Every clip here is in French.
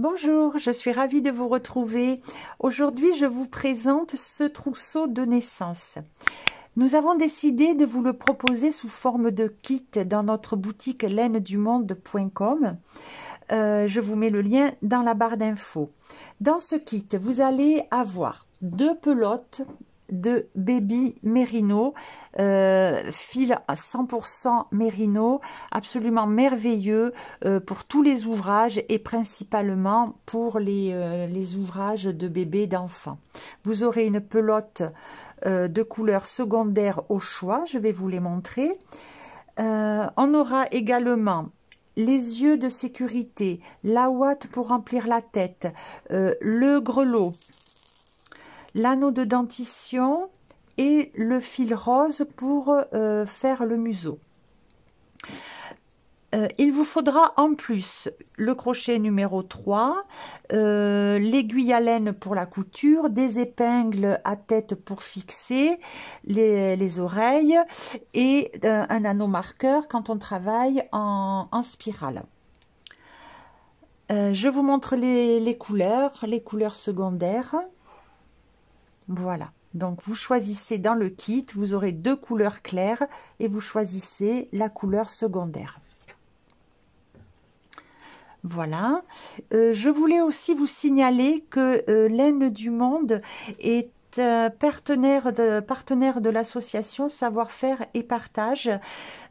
Bonjour, je suis ravie de vous retrouver. Aujourd'hui, je vous présente ce trousseau de naissance. Nous avons décidé de vous le proposer sous forme de kit dans notre boutique lainedumonde.com. Je vous mets le lien dans la barre d'infos. Dans ce kit, vous allez avoir 2 pelotes de baby mérino, fil à 100% mérino, absolument merveilleux pour tous les ouvrages et principalement pour les ouvrages de bébés, d'enfants. Vous aurez une pelote de couleurs secondaires au choix, je vais vous les montrer. On aura également les yeux de sécurité, la ouate pour remplir la tête, le grelot, l'anneau de dentition et le fil rose pour faire le museau. Il vous faudra en plus le crochet numéro 3, l'aiguille à laine pour la couture, des épingles à tête pour fixer les oreilles et un anneau marqueur quand on travaille en spirale. Je vous montre les couleurs secondaires. Voilà, donc vous choisissez dans le kit, vous aurez 2 couleurs claires et vous choisissez la couleur secondaire. Voilà, je voulais aussi vous signaler que Laine du Monde est partenaire de l'association Savoir-faire et Partage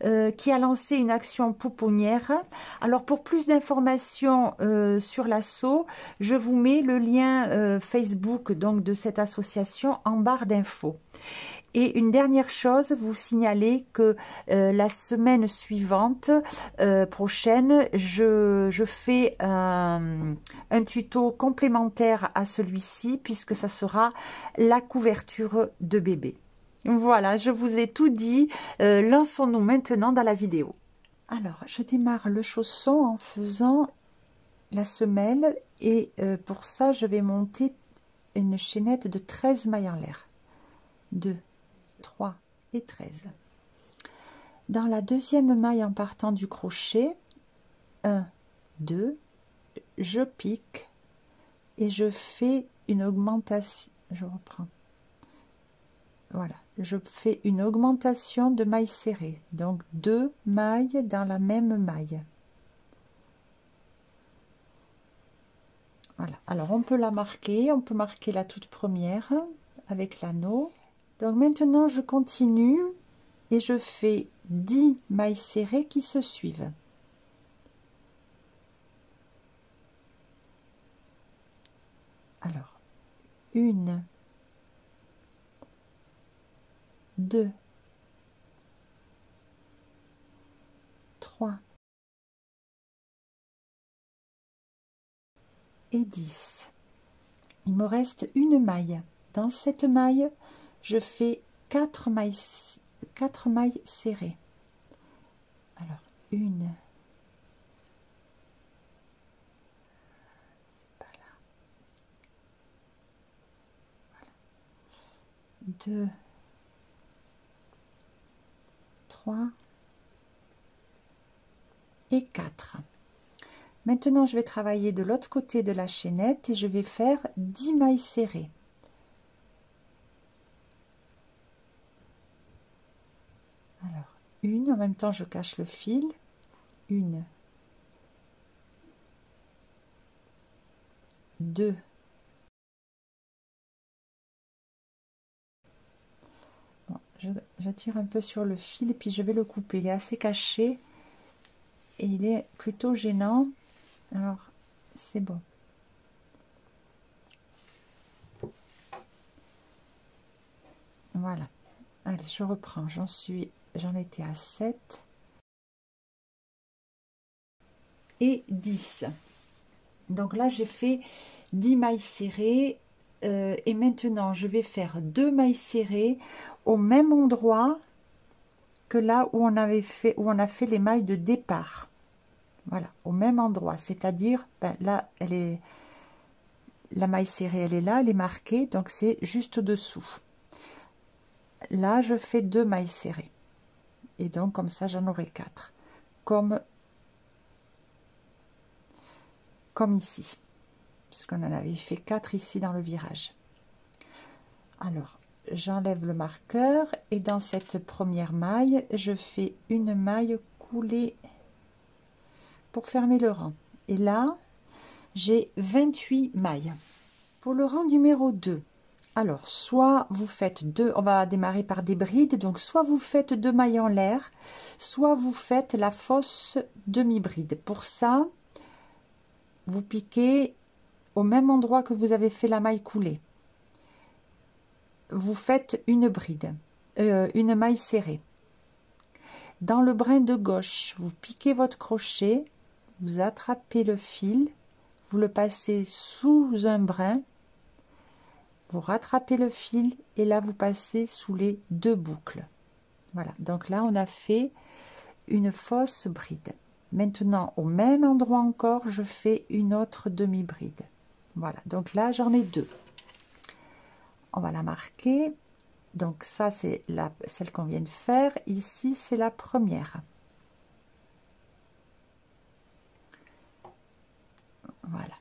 qui a lancé une action pouponnière. Alors pour plus d'informations sur l'asso, je vous mets le lien Facebook donc de cette association en barre d'infos. Et une dernière chose, vous signaler que la semaine suivante, prochaine, je fais un tuto complémentaire à celui-ci puisque ça sera la couverture de bébé. Voilà, je vous ai tout dit. Lançons-nous maintenant dans la vidéo. Alors, je démarre le chausson en faisant la semelle et pour ça, je vais monter une chaînette de 13 mailles en l'air. 2, 3 et 13. Dans la deuxième maille en partant du crochet, 1, 2, je pique et je fais une augmentation. Je reprends. Voilà, je fais une augmentation de mailles serrées. Donc 2 mailles dans la même maille. Voilà, alors on peut la marquer, on peut marquer la toute première avec l'anneau. Donc maintenant je continue et je fais 10 mailles serrées qui se suivent. Alors 1, 2, 3 et 10. Il me reste une maille. Dans cette maille, je fais 4 mailles serrées. Alors 1, c'est pas là. Voilà. 2, 3 et 4. Maintenant, je vais travailler de l'autre côté de la chaînette et je vais faire 10 mailles serrées. Alors, 1, en même temps, je cache le fil. 1, 2, bon, j'attire un peu sur le fil et puis je vais le couper. Il est assez caché et il est plutôt gênant. Alors, c'est bon. Voilà. Allez, je reprends. J'en étais à 7 et 10. Donc là, j'ai fait 10 mailles serrées et maintenant, je vais faire 2 mailles serrées au même endroit que là où on a fait les mailles de départ. Voilà, au même endroit, c'est-à-dire là, la maille serrée, elle est là, elle est marquée, donc c'est juste dessous. Là, je fais 2 mailles serrées et donc comme ça, j'en aurai 4, comme ici. puisqu'on en avait fait 4 ici dans le virage. Alors, j'enlève le marqueur et dans cette première maille, je fais une maille coulée pour fermer le rang. Et là, j'ai 28 mailles. Pour le rang numéro 2, alors, soit vous faites deux, on va démarrer par des brides, donc soit vous faites 2 mailles en l'air, soit vous faites la fausse demi-bride. Pour ça, vous piquez au même endroit que vous avez fait la maille coulée. Vous faites une bride, une maille serrée. Dans le brin de gauche, vous piquez votre crochet, vous attrapez le fil, vous le passez sous un brin, vous rattrapez le fil et là vous passez sous les 2 boucles. Voilà, donc là on a fait une fausse bride. Maintenant au même endroit encore, je fais une autre demi-bride. Voilà, donc là j'en ai 2. On va la marquer. Donc ça c'est celle qu'on vient de faire. Ici c'est la première. Voilà.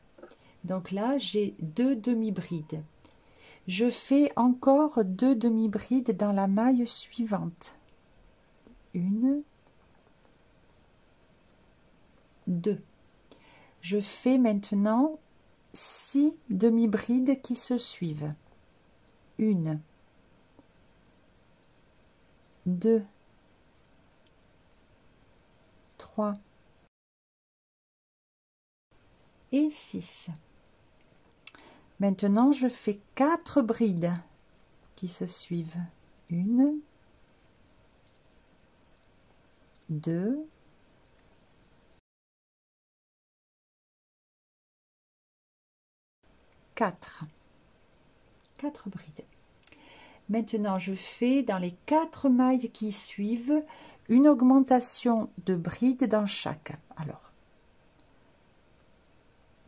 Donc là j'ai 2 demi-brides. Je fais encore 2 demi-brides dans la maille suivante. 1, 2. Je fais maintenant 6 demi-brides qui se suivent. 1, 2, 3 et 6. Maintenant, je fais 4 brides qui se suivent. 1, 2, 4. 4 brides. Maintenant, je fais dans les 4 mailles qui suivent une augmentation de brides dans chaque. Alors,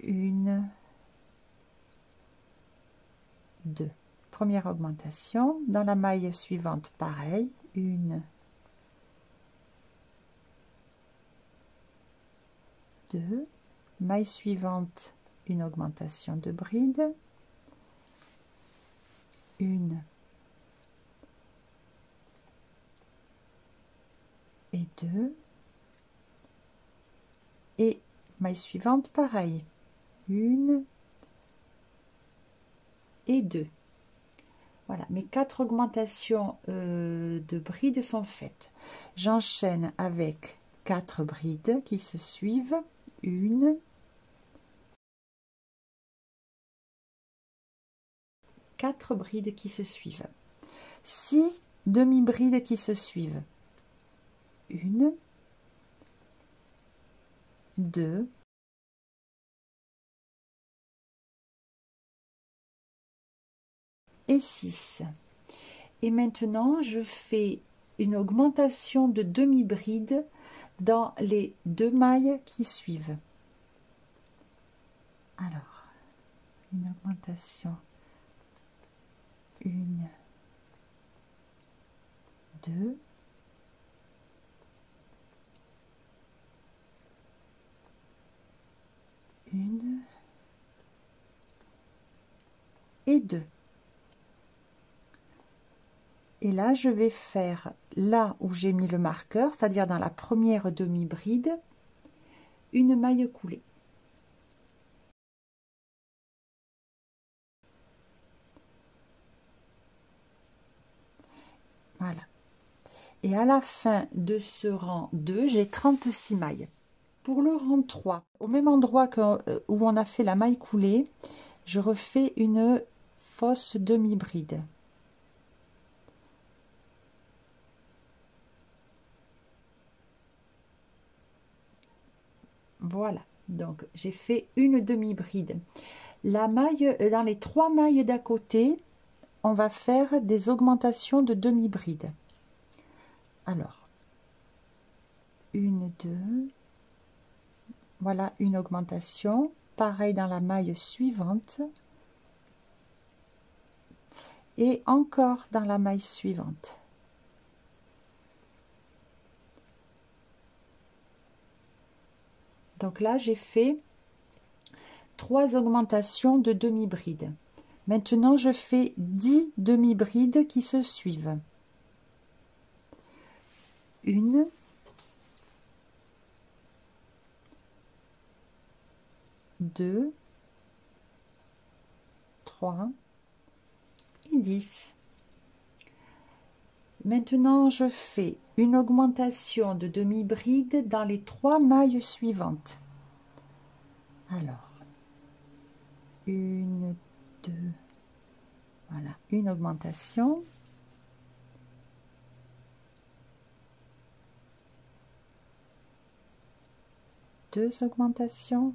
1, 2. Première augmentation. Dans la maille suivante, pareil. 1, 2. Maille suivante, une augmentation de bride. 1 et 2. Et maille suivante, pareil. 1 et 2. Voilà, mes 4 augmentations de brides sont faites. J'enchaîne avec 4 brides qui se suivent. 1, 4 brides qui se suivent. 6 demi-brides qui se suivent. 1, 2, et 6. Et maintenant, je fais une augmentation de demi-bride dans les 2 mailles qui suivent. Alors, une augmentation. 1, 2, 1 et 2. Et là, je vais faire là où j'ai mis le marqueur, c'est-à-dire dans la première demi-bride, une maille coulée. Voilà. Et à la fin de ce rang 2, j'ai 36 mailles. Pour le rang 3, au même endroit où on a fait la maille coulée, je refais une fausse demi-bride. Voilà, donc j'ai fait une demi-bride. La maille, dans les 3 mailles d'à côté, on va faire des augmentations de demi-bride. Alors, 1, 2, voilà une augmentation. Pareil dans la maille suivante. Et encore dans la maille suivante. Donc là, j'ai fait 3 augmentations de demi-bride. Maintenant, je fais 10 demi-brides qui se suivent. 1, 2, 3 et 10. Maintenant, je fais une augmentation de demi-bride dans les 3 mailles suivantes. Alors, 1, 2, voilà, une augmentation. Deux augmentations.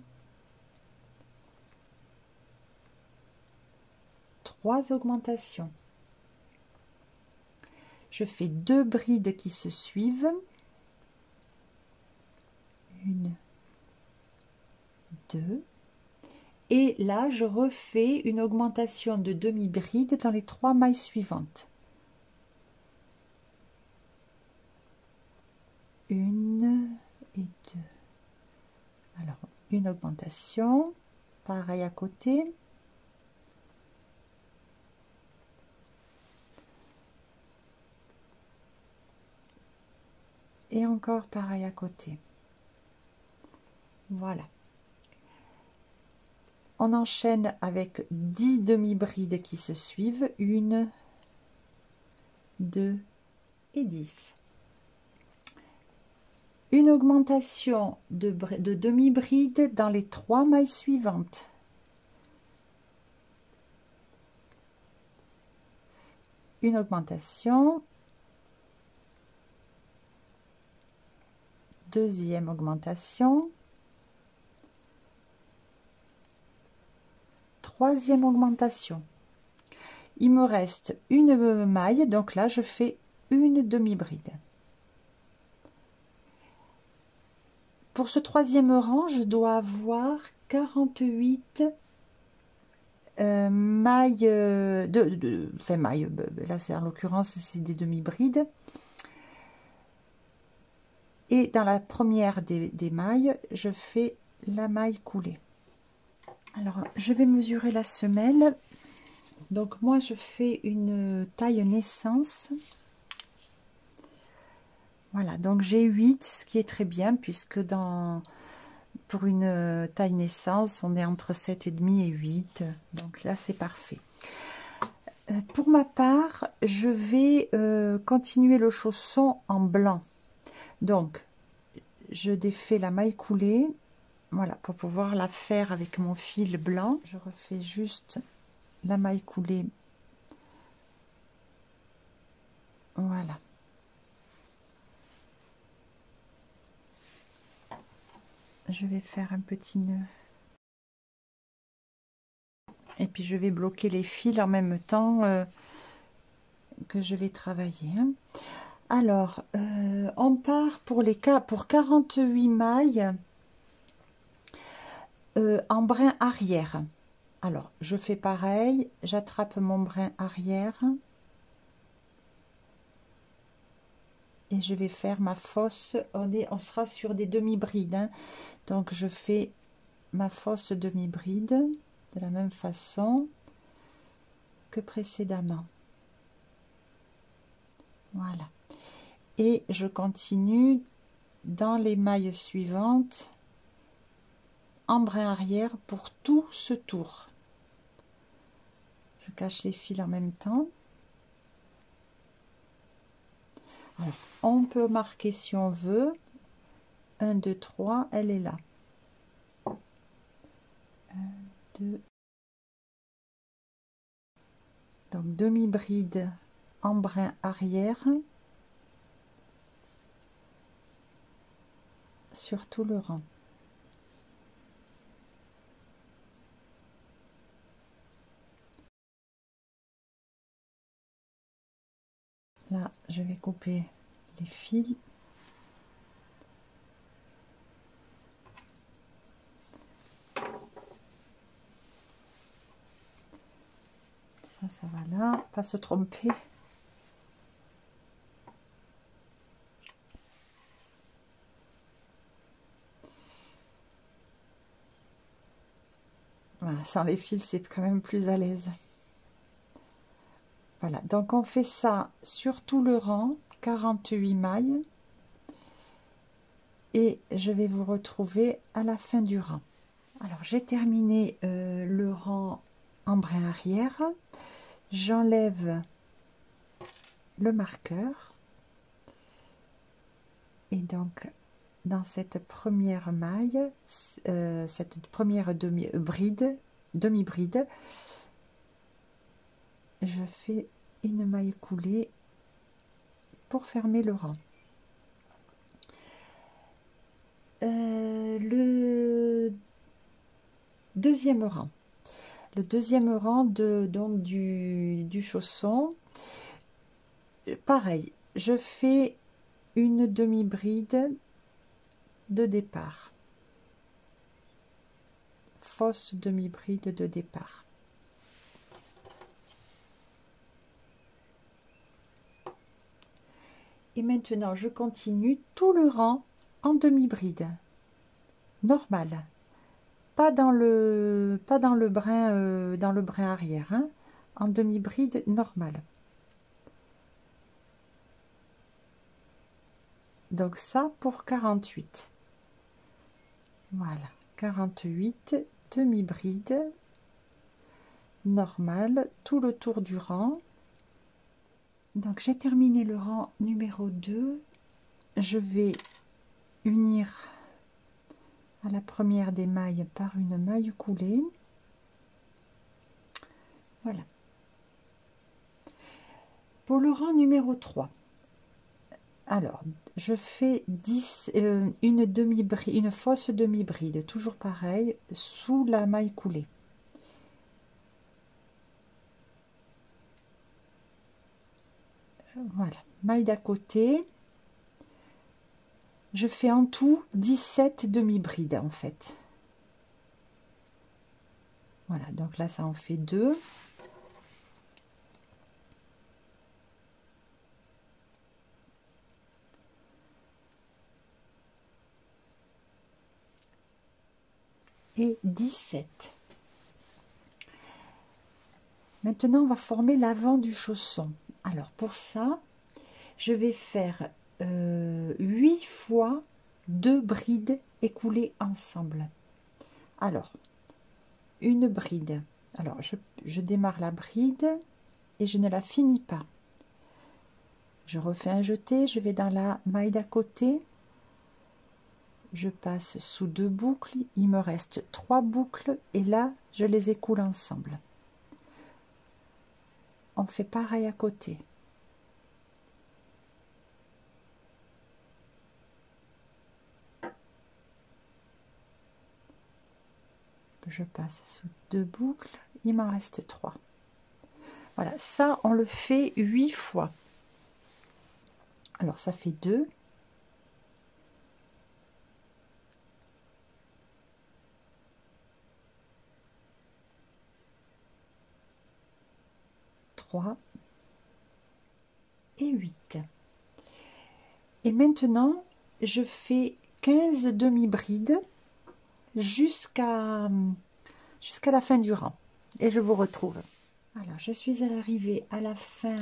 3 augmentations. Je fais 2 brides qui se suivent. 1, 2. Et là, je refais une augmentation de demi-bride dans les 3 mailles suivantes. 1 et 2. Alors, une augmentation, pareil à côté. Et encore pareil à côté. Voilà. On enchaîne avec 10 demi-brides qui se suivent. 1, 2 et 10. Une augmentation de demi-bride dans les 3 mailles suivantes. Une augmentation. Deuxième augmentation. Troisième augmentation. Il me reste une maille, donc là je fais une demi-bride. Pour ce troisième rang, je dois avoir 48 mailles, mailles, là c'est en l'occurrence c'est des demi-brides. Et dans la première des mailles, je fais la maille coulée. Alors, je vais mesurer la semelle. Donc, moi, je fais une taille naissance. Voilà, donc j'ai 8, ce qui est très bien, puisque pour une taille naissance, on est entre 7,5 et 8. Donc là, c'est parfait. Pour ma part, je vais continuer le chausson en blanc. Donc, je défais la maille coulée, voilà, pour pouvoir la faire avec mon fil blanc. Je refais juste la maille coulée, voilà. Je vais faire un petit nœud. Et puis je vais bloquer les fils en même temps que je vais travailler. Alors, on part pour 48 mailles en brin arrière. Alors, je fais pareil, j'attrape mon brin arrière et je vais faire ma fosse. On sera sur des demi-brides, hein. Donc je fais ma fosse demi-bride de la même façon que précédemment. Voilà. Et je continue dans les mailles suivantes en brin arrière pour tout ce tour. Je cache les fils en même temps. Alors, on peut marquer si on veut. 1, 2, 3, elle est là. 1, 2. Donc, demi-bride en brin arrière sur tout le rang. Là, je vais couper les fils. Ça va là, pas se tromper. sans les fils, c'est quand même plus à l'aise. Voilà, donc on fait ça sur tout le rang, 48 mailles. Et je vais vous retrouver à la fin du rang. Alors, j'ai terminé le rang en brin arrière. J'enlève le marqueur. Et donc, dans cette première maille, cette première demi-bride, je fais une maille coulée pour fermer le rang. Le deuxième rang. Le deuxième rang donc du chausson, pareil, je fais une demi-bride de départ, fausse demi-bride de départ. Et maintenant, je continue tout le rang en demi-bride, normal. Pas dans le brin arrière, hein, en demi-bride normale. Donc ça pour 48. Voilà, 48 demi-bride normale tout le tour du rang. Donc j'ai terminé le rang numéro 2. Je vais unir à la première des mailles par une maille coulée. Voilà. Pour le rang numéro 3, alors je fais une fausse demi-bride, toujours pareil, sous la maille coulée. Voilà, maille d'à côté. Je fais en tout 17 demi-brides en fait. Voilà, donc là ça en fait 2. Et 17. Maintenant, on va former l'avant du chausson. Alors, pour ça, je vais faire 8 fois 2 brides écoulées ensemble. Alors, une bride. Alors, je démarre la bride et je ne la finis pas. Je refais un jeté, je vais dans la maille d'à côté. Je passe sous 2 boucles, il me reste 3 boucles et là je les écoule ensemble. On fait pareil à côté. Je passe sous 2 boucles, il m'en reste 3. Voilà, ça on le fait 8 fois. Alors ça fait 2. 3 et 8. Et maintenant, je fais 15 demi-brides jusqu'à la fin du rang. Et je vous retrouve. Alors, je suis à l'arrivée à la fin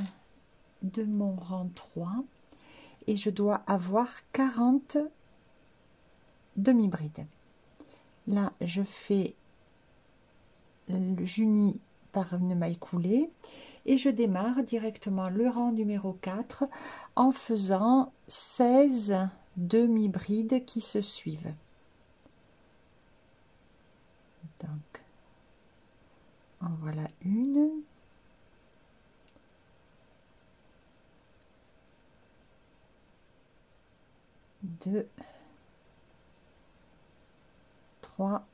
de mon rang 3 et je dois avoir 40 demi-brides. Là, j'unis par une maille coulée et je démarre directement le rang numéro 4 en faisant 16 demi-brides qui se suivent. Donc, en voilà une. Deux. 3.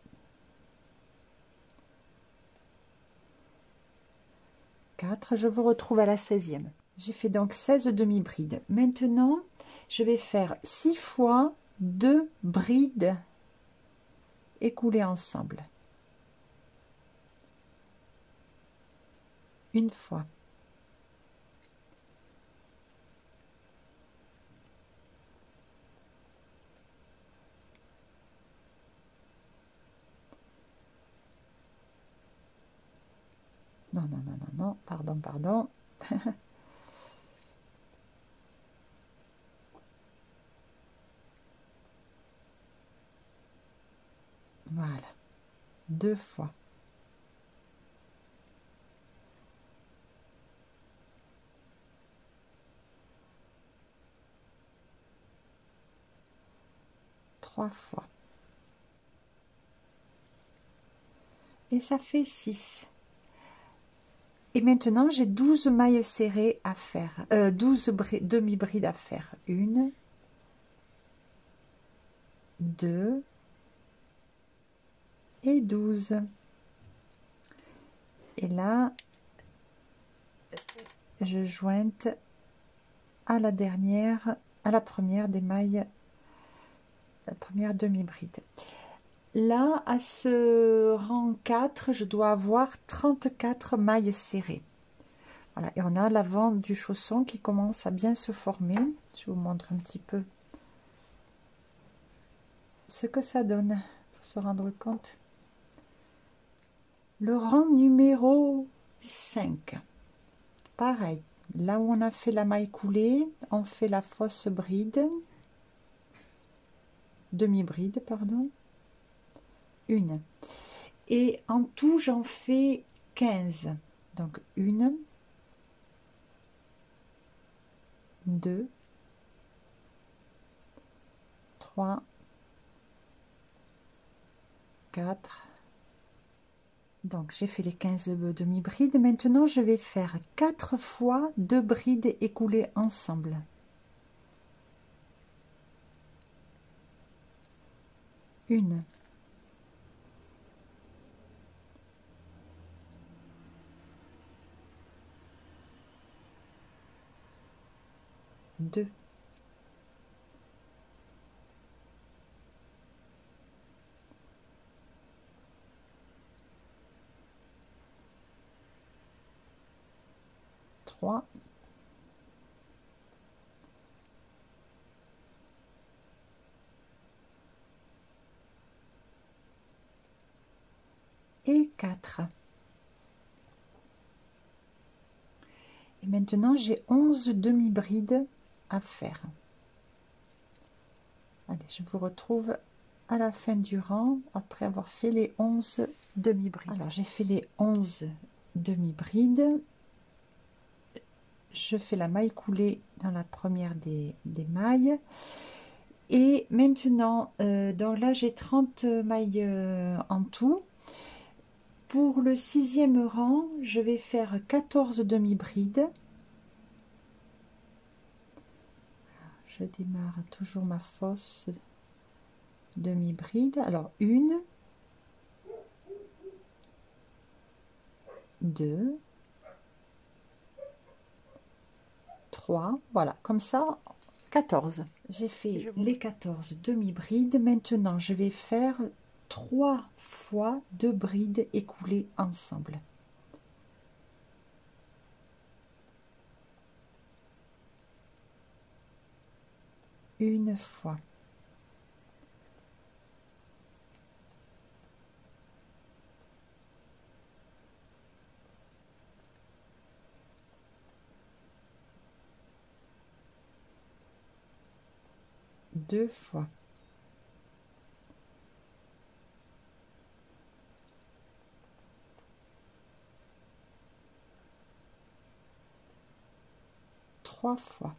4. Je vous retrouve à la 16e. J'ai fait donc 16 demi-brides. Maintenant, je vais faire 6 fois 2 brides écoulées ensemble. Une fois. Non, non, non, non, non, pardon, pardon. Voilà, 2 fois. Trois fois. Et ça fait 6. Et maintenant, j'ai 12 mailles serrées à faire. 12 demi-brides à faire. 1, 2 et 12. Et là, je jointe à la dernière, à la première des mailles, la première demi-bride. Là, à ce rang 4, je dois avoir 34 mailles serrées. Voilà, et on a l'avant du chausson qui commence à bien se former. Je vous montre un petit peu ce que ça donne pour se rendre compte. Le rang numéro 5. Pareil, là où on a fait la maille coulée, on fait la fausse bride, demi-bride, pardon, une. Et en tout, j'en fais 15. Donc, 1, 2, 3, 4. Donc, j'ai fait les 15 demi-brides. Maintenant, je vais faire 4 fois 2 brides écoulées ensemble. Une. Deux. Trois. Et 4. Et maintenant, j'ai 11 demi-brides à faire. Allez, je vous retrouve à la fin du rang, après avoir fait les 11 demi-brides. Alors, j'ai fait les 11 demi-brides. Je fais la maille coulée dans la première des mailles. Et maintenant, donc là, j'ai 30 mailles en tout. Pour le 6e rang, je vais faire 14 demi-brides. Je démarre toujours ma fausse demi-bride. Alors, 1, 2, 3, voilà, comme ça, 14. J'ai fait les 14 demi-brides. Maintenant, je vais faire 3 fois 2 brides écoulées ensemble. Une fois. Deux fois. Trois fois.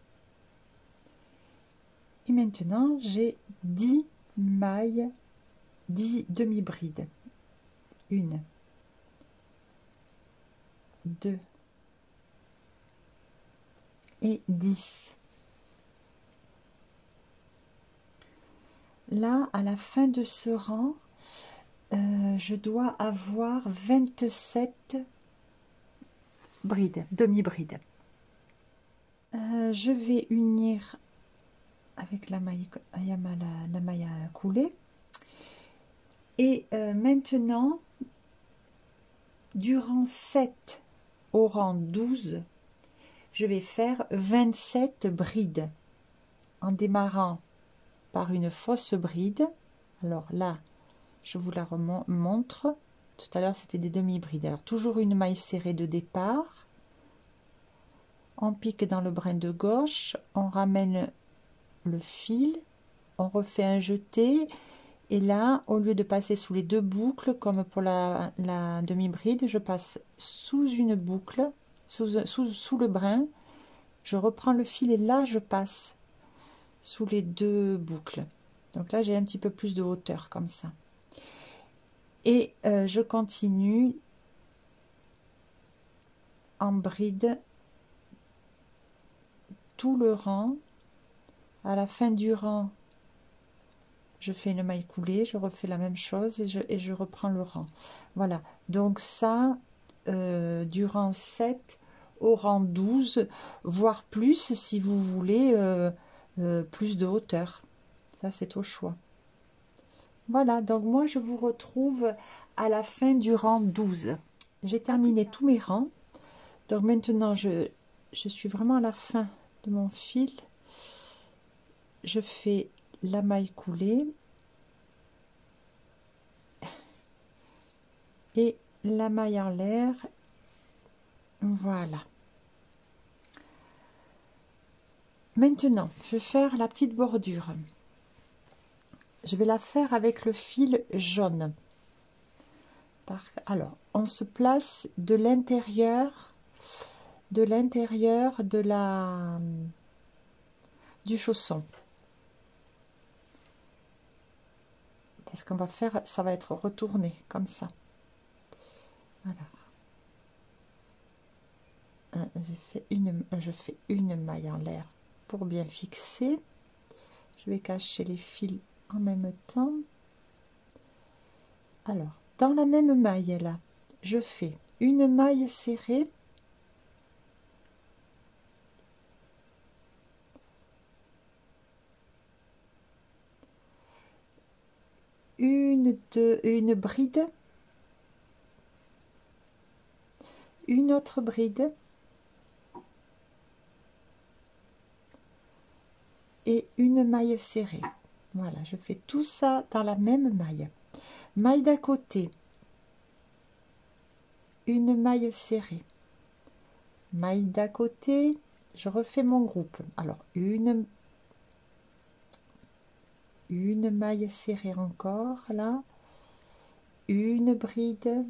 Et maintenant, j'ai 10 mailles, 10 demi-brides. 1, 2 et 10. Là, à la fin de ce rang, je dois avoir 27 brides, demi-brides. Je vais unir avec la maille, la maille à couler. Et maintenant, du rang 7 au rang 12, je vais faire 27 brides en démarrant par une fausse bride. Alors là, je vous la montre Tout à l'heure, c'était des demi-brides. Alors, toujours une maille serrée de départ. On pique dans le brin de gauche. On ramène le fil. On refait un jeté. Et là, au lieu de passer sous les deux boucles, comme pour la demi-bride, je passe sous une boucle, sous le brin. Je reprends le fil et là, je passe sous les deux boucles. Donc là, j'ai un petit peu plus de hauteur comme ça. Et je continue en bride tout le rang. À la fin du rang, je fais une maille coulée, je refais la même chose et je reprends le rang. Voilà, donc ça, du rang 7 au rang 12, voire plus si vous voulez plus de hauteur. Ça, c'est au choix. Voilà, donc moi, je vous retrouve à la fin du rang 12. J'ai terminé tous mes rangs. Donc maintenant, je suis vraiment à la fin de mon fil. Je fais la maille coulée et la maille en l'air. Voilà. Maintenant, je vais faire la petite bordure. Je vais la faire avec le fil jaune. Alors, on se place de l'intérieur de du chausson. Parce qu'on va faire, ça va être retourné comme ça. Alors, je fais une maille en l'air pour bien fixer. Je vais cacher les fils en même temps. Alors, dans la même maille là, je fais une maille serrée, une bride, une autre bride et une maille serrée. Voilà, je fais tout ça dans la même maille. Maille d'à côté, une maille serrée, maille d'à côté, je refais mon groupe. Alors une maille serrée encore là, une bride.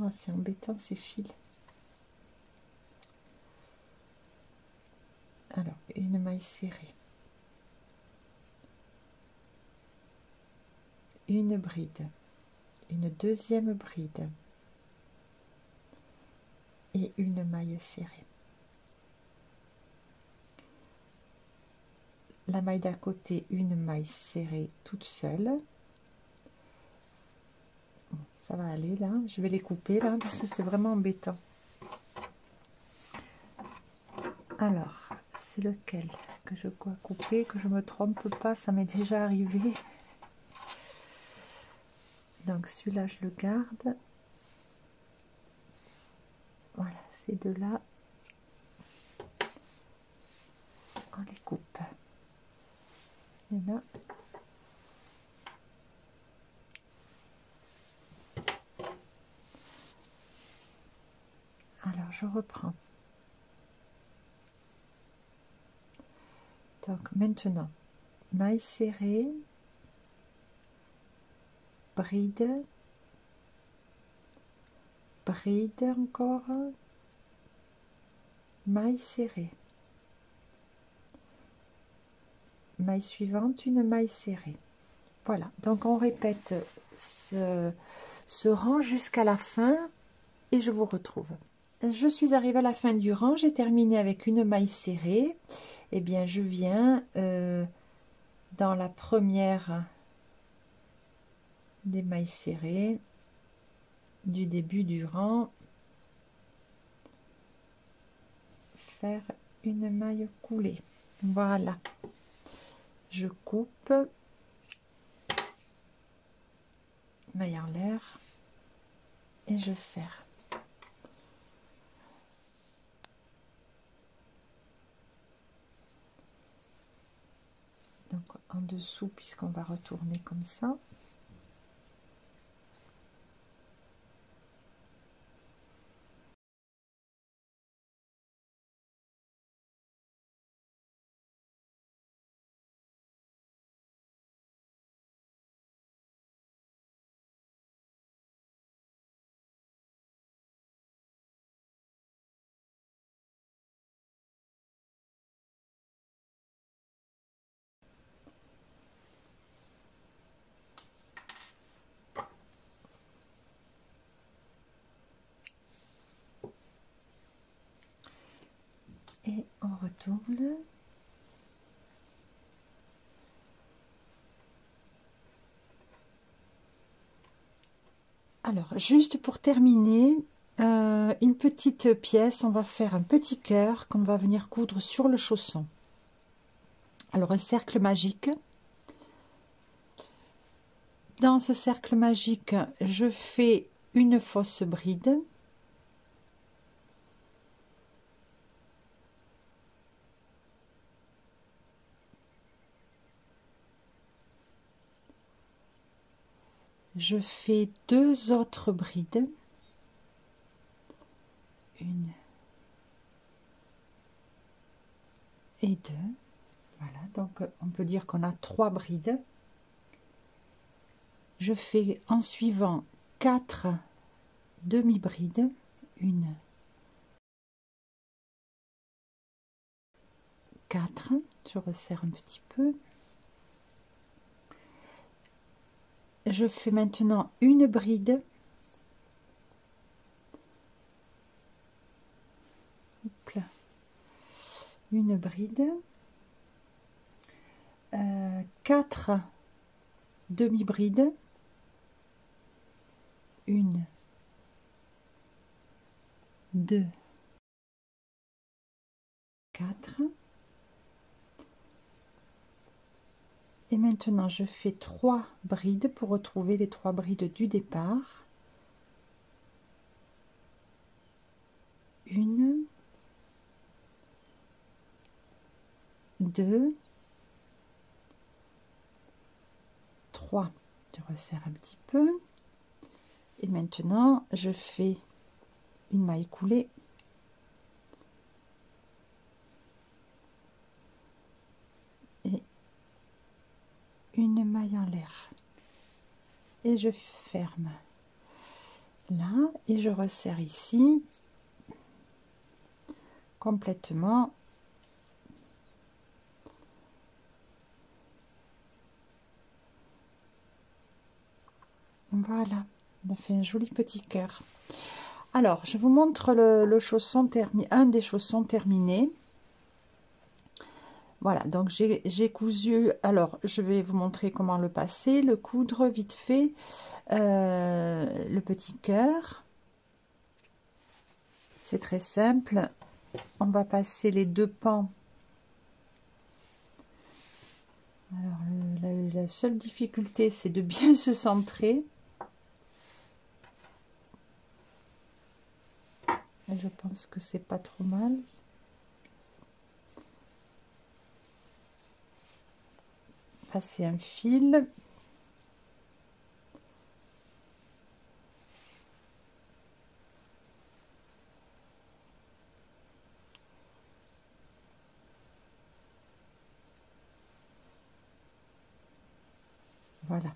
Oh, c'est embêtant ces fils. Alors une maille serrée, une bride, une deuxième bride et une maille serrée. La maille d'à côté, une maille serrée toute seule. Bon, ça va aller là, je vais les couper là parce que c'est vraiment embêtant. Alors, c'est lequel que je dois couper, que je me trompe pas, ça m'est déjà arrivé. Donc celui-là, je le garde. Voilà, ces deux-là, on les coupe. Et là, alors je reprends. Donc maintenant, maille serrée, bride, bride encore, maille serrée, maille suivante, une maille serrée. Voilà, donc on répète ce rang jusqu'à la fin et je vous retrouve. Je suis arrivée à la fin du rang, j'ai terminé avec une maille serrée. Eh bien, je viens dans la première des mailles serrées du début du rang, faire une maille coulée. Voilà, je coupe, maille en l'air et je serre. Donc en dessous, puisqu'on va retourner comme ça, Et on retourne. Alors, juste pour terminer, une petite pièce, on va faire un petit cœur qu'on va venir coudre sur le chausson. Alors, un cercle magique. Dans ce cercle magique, je fais une fausse bride. Je fais deux autres brides. Une et deux. Voilà, donc on peut dire qu'on a 3 brides. Je fais en suivant 4 demi-brides. Une, 4. Je resserre un petit peu. Je fais maintenant une bride. Hop là. Une bride. 4 demi-brides. Une, 2, 4. Et maintenant, je fais 3 brides pour retrouver les 3 brides du départ. Une, 2, 3. Je resserre un petit peu. Et maintenant, je fais une maille coulée. Et une maille en l'air. Et je ferme là et je resserre ici complètement. Voilà, on a fait un joli petit cœur. Alors, je vous montre le chausson terminé, un des chaussons terminés. Voilà, donc j'ai cousu. Alors, je vais vous montrer comment le passer, le coudre vite fait, le petit cœur. C'est très simple. On va passer les 2 pans. Alors, la seule difficulté, c'est de bien se centrer. Et je pense que c'est pas trop mal. Passer un fil. Voilà.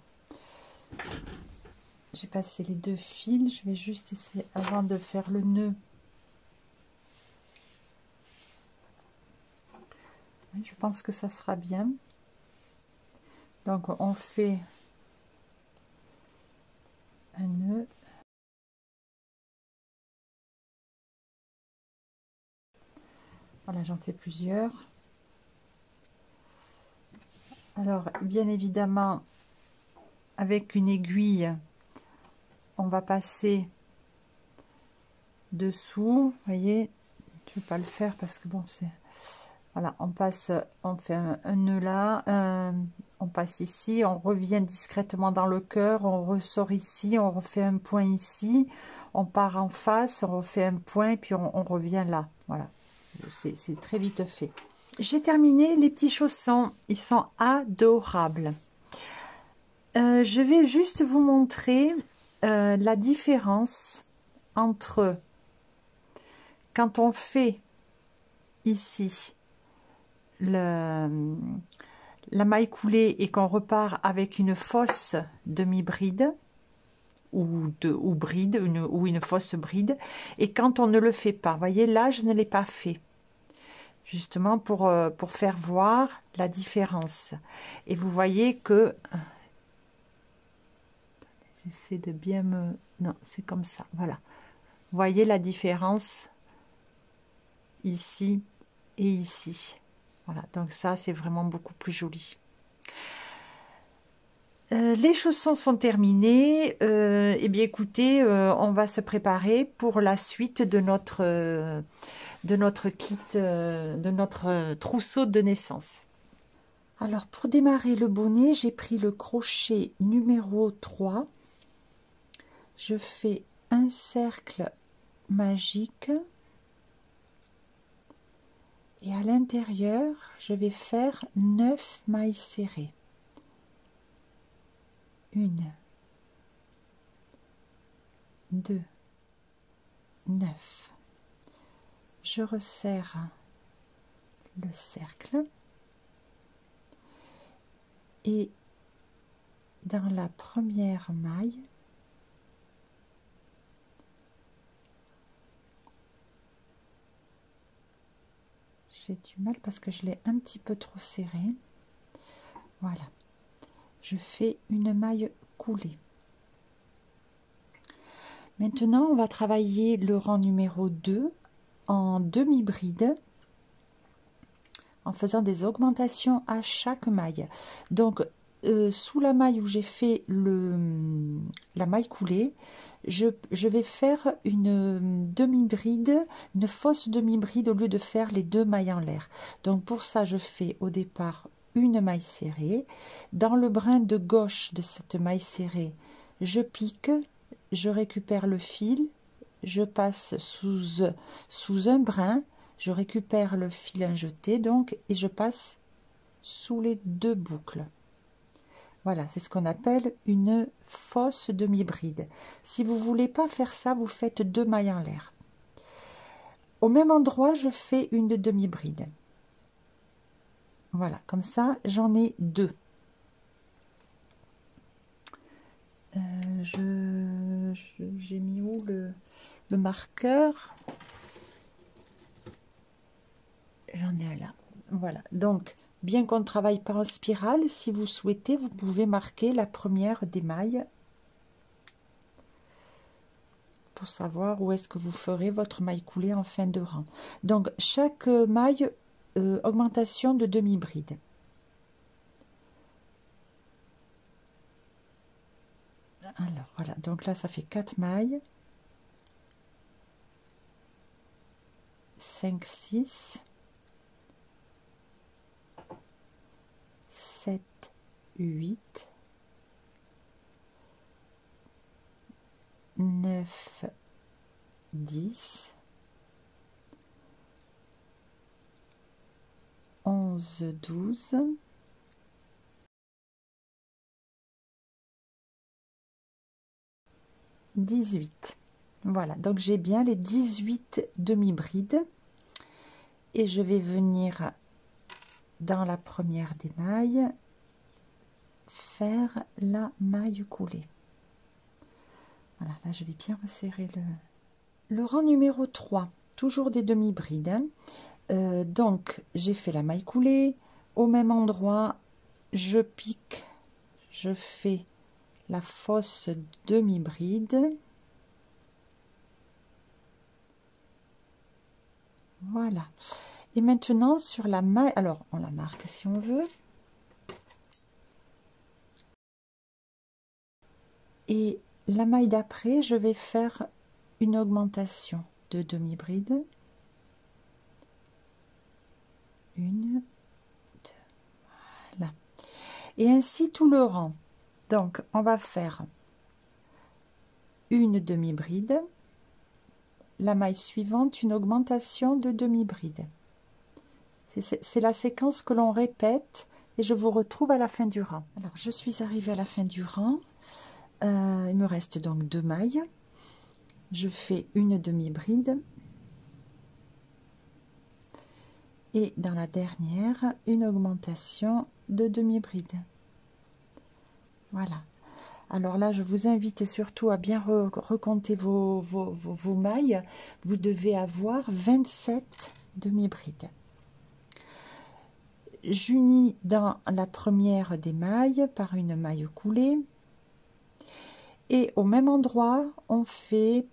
J'ai passé les 2 fils. Je vais juste essayer avant de faire le nœud. Je pense que ça sera bien. Donc on fait un nœud. Voilà, j'en fais plusieurs. Alors, bien évidemment, avec une aiguille, on va passer dessous. Vous voyez, je ne vais pas le faire parce que bon, c'est... Voilà, on passe, on fait un nœud là, on passe ici, on revient discrètement dans le cœur, on ressort ici, on refait un point ici, on part en face, on refait un point, et puis on revient là. Voilà, c'est très vite fait. J'ai terminé les petits chaussons, ils sont adorables. Je vais juste vous montrer la différence entre quand on fait ici la maille coulée et qu'on repart avec une fausse demi-bride ou bride ou une fausse bride, et quand on ne le fait pas, voyez là je ne l'ai pas fait justement pour faire voir la différence. Et vous voyez que j'essaie de bien me... Non, c'est comme ça, voilà. Vous voyez la différence ici et ici. Voilà, donc ça c'est vraiment beaucoup plus joli. Les chaussons sont terminés. Eh bien écoutez, on va se préparer pour la suite de notre kit, de notre trousseau de naissance. Alors pour démarrer le bonnet, j'ai pris le crochet numéro 3. Je fais un cercle magique et à l'intérieur, je vais faire 9 mailles serrées. 1, 2, 9. Je resserre le cercle et dans la première maille, j'ai du mal parce que je l'ai un petit peu trop serré. Voilà, je fais une maille coulée. Maintenant, on va travailler le rang numéro 2 en demi-bride en faisant des augmentations à chaque maille. Donc, sous la maille où j'ai fait la maille coulée, je vais faire une demi-bride, une fausse demi-bride au lieu de faire les 2 mailles en l'air. Donc, pour ça, je fais au départ une maille serrée. Dans le brin de gauche de cette maille serrée, je pique, je récupère le fil, je passe sous un brin, je récupère le fil jeté donc et je passe sous les 2 boucles. Voilà, c'est ce qu'on appelle une fausse demi-bride. Si vous voulez pas faire ça, vous faites 2 mailles en l'air. Au même endroit, je fais une demi-bride. Voilà, comme ça, j'en ai 2. J'ai mis où le marqueur? J'en ai un là. Voilà, donc bien qu'on ne travaille pas en spirale, si vous souhaitez, vous pouvez marquer la première des mailles pour savoir où est-ce que vous ferez votre maille coulée en fin de rang. Donc chaque maille, augmentation de demi-bride. Alors voilà, donc là ça fait 4 mailles. 5, 6, 7, 8, 9, 10, 11, 12, 18. Voilà, donc j'ai bien les 18 demi-brides et je vais venir dans la première des mailles faire la maille coulée. Voilà, là je vais bien resserrer le rang numéro 3, toujours des demi-brides. Hein. Donc j'ai fait la maille coulée, au même endroit je pique, je fais la fausse demi-bride. Voilà. Et maintenant sur la maille, alors on la marque si on veut. Et la maille d'après, je vais faire une augmentation de demi-bride. 1, 2, voilà. Et ainsi tout le rang. Donc on va faire une demi-bride. La maille suivante, une augmentation de demi-bride. C'est la séquence que l'on répète et je vous retrouve à la fin du rang. Alors je suis arrivée à la fin du rang. Il me reste donc 2 mailles. Je fais une demi-bride. Et dans la dernière, une augmentation de demi-bride. Voilà. Alors là, je vous invite surtout à bien recompter vos mailles. Vous devez avoir 27 demi-brides. J'unis dans la première des mailles par une maille coulée. Et au même endroit, on fait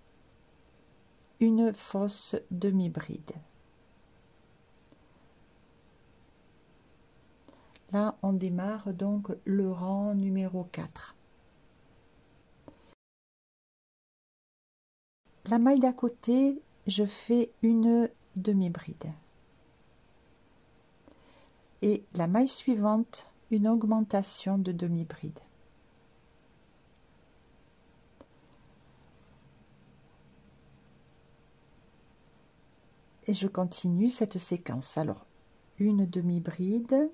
une fausse demi-bride. Là, on démarre donc le rang numéro 4. La maille d'à côté, je fais une demi-bride. Et la maille suivante, une augmentation de demi-bride. Et je continue cette séquence. Alors, une demi-bride,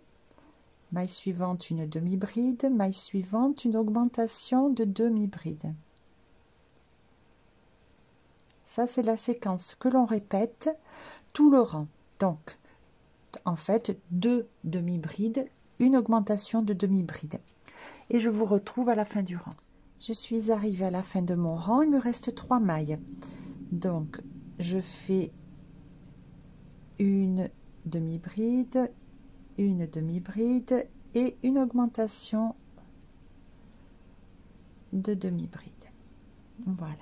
maille suivante, une demi-bride, maille suivante, une augmentation de demi-bride. Ça, c'est la séquence que l'on répète tout le rang. Donc, en fait, deux demi-brides, une augmentation de demi-bride. Et je vous retrouve à la fin du rang. Je suis arrivée à la fin de mon rang, il me reste 3 mailles. Donc, je fais une demi-bride et une augmentation de demi-bride. Voilà.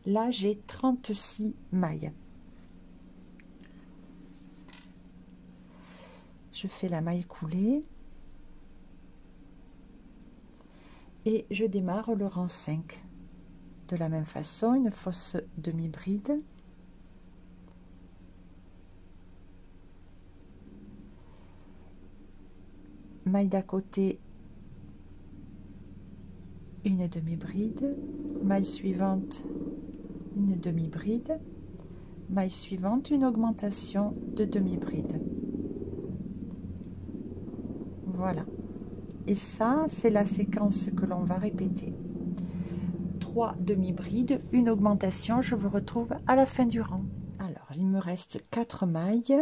Là, j'ai 36 mailles. Je fais la maille coulée et je démarre le rang 5. De la même façon, une fausse demi-bride. Maille d'à côté, une demi-bride, maille suivante, une demi-bride, maille suivante, une augmentation de demi-bride. Voilà. Et ça, c'est la séquence que l'on va répéter. 3 demi-brides, une augmentation, je vous retrouve à la fin du rang. Alors, il me reste 4 mailles.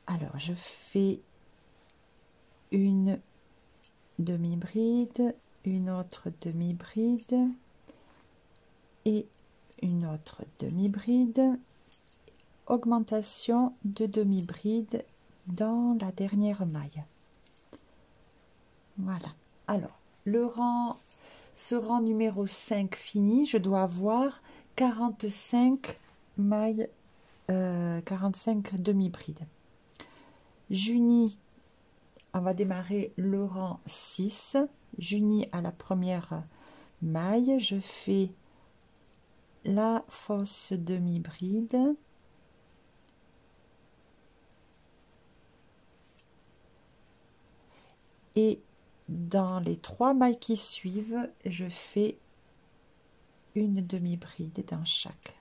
Alors, je fais une demi-bride, une autre demi-bride et une autre demi-bride, augmentation de demi-bride dans la dernière maille. Voilà. Alors, ce rang numéro 5 fini, je dois avoir 45 mailles, 45 demi-brides. J'unis, on va démarrer le rang 6, j'unis à la première maille, je fais la fausse demi-bride, et dans les 3 mailles qui suivent, je fais une demi-bride dans chaque.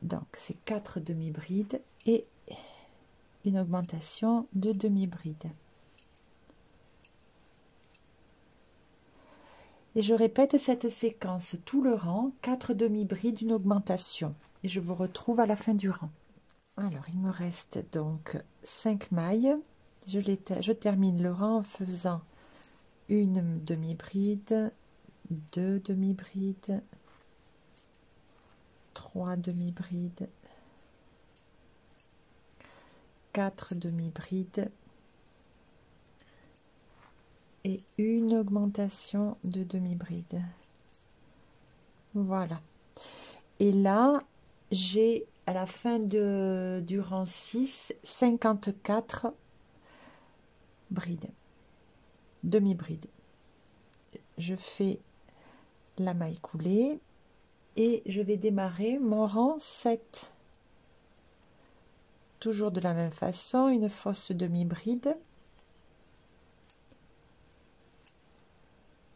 Donc, c'est 4 demi-brides et une augmentation de demi-bride. Et je répète cette séquence tout le rang, 4 demi-brides, une augmentation. Et je vous retrouve à la fin du rang. Alors, il me reste donc 5 mailles. Je termine le rang en faisant une demi-bride, 2 demi-brides, 3 demi-brides, 4 demi-brides et une augmentation de demi-bride. Voilà. Et là, j'ai à la fin du rang 6, 54 brides, demi-brides. Je fais la maille coulée et je vais démarrer mon rang 7. Toujours de la même façon, une fausse demi-bride.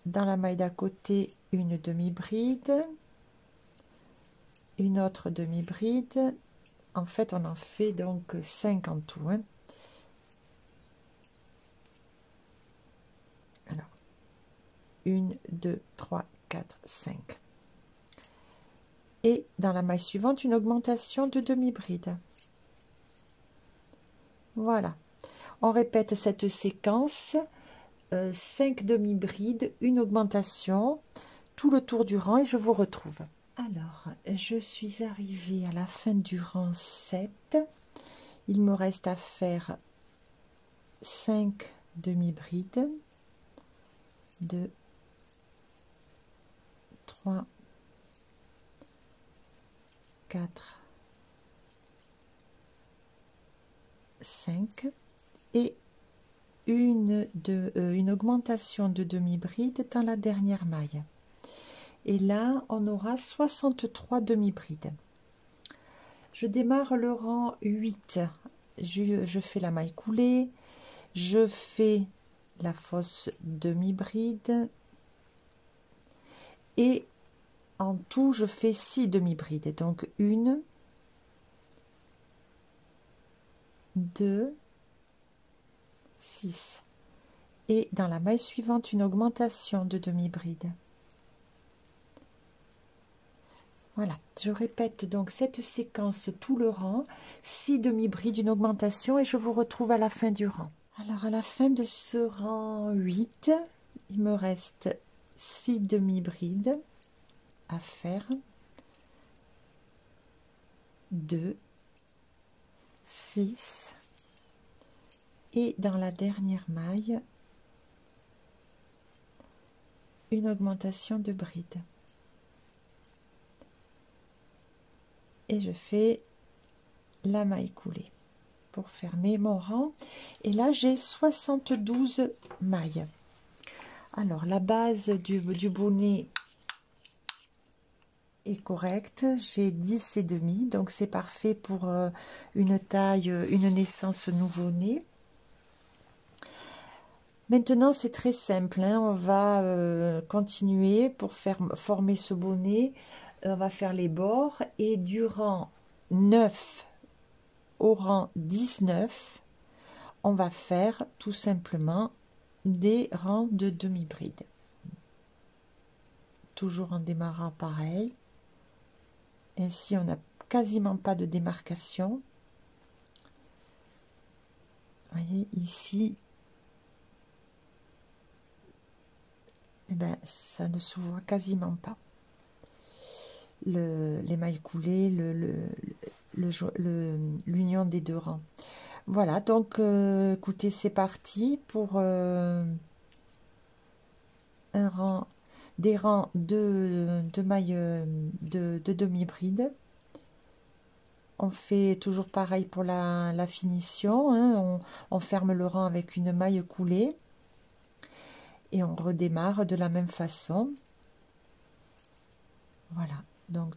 Dans la maille d'à côté, une demi-bride, une autre demi-bride. En fait, on en fait donc 5 en tout. Hein. Alors, 1, 2, 3, 4, 5. Et dans la maille suivante, une augmentation de demi-bride. Voilà. On répète cette séquence. 5 demi-brides, une augmentation, tout le tour du rang et je vous retrouve. Alors, je suis arrivée à la fin du rang 7. Il me reste à faire 5 demi-brides, 2, 3, 4, 5 et une augmentation de demi-bride dans la dernière maille. Et là, on aura 63 demi-brides. Je démarre le rang 8. Je fais la maille coulée, je fais la fausse demi-bride et en tout, je fais 6 demi-brides. Donc 1, 2, 6. Et dans la maille suivante, une augmentation de demi-bride. Voilà, je répète donc cette séquence tout le rang, 6 demi-brides, une augmentation et je vous retrouve à la fin du rang. Alors à la fin de ce rang 8, il me reste 6 demi-brides à faire. 2, 6 et dans la dernière maille, une augmentation de bride. Et je fais la maille coulée pour fermer mon rang. Et là, j'ai 72 mailles. Alors, la base du bonnet est correcte. J'ai 10 et demi, donc c'est parfait pour une taille, une naissance nouveau-né. Maintenant, c'est très simple, hein. On va continuer pour former ce bonnet. On va faire les bords et du rang 9 au rang 19, on va faire tout simplement des rangs de demi-bride. Toujours en démarrant pareil. Ainsi, on n'a quasiment pas de démarcation. Vous voyez, ici, eh ben, ça ne se voit quasiment pas. Les mailles coulées, l'union des deux rangs. Voilà, donc écoutez, c'est parti pour des rangs de mailles de demi-bride. On fait toujours pareil pour la finition, hein. On ferme le rang avec une maille coulée et on redémarre de la même façon. Voilà. Donc,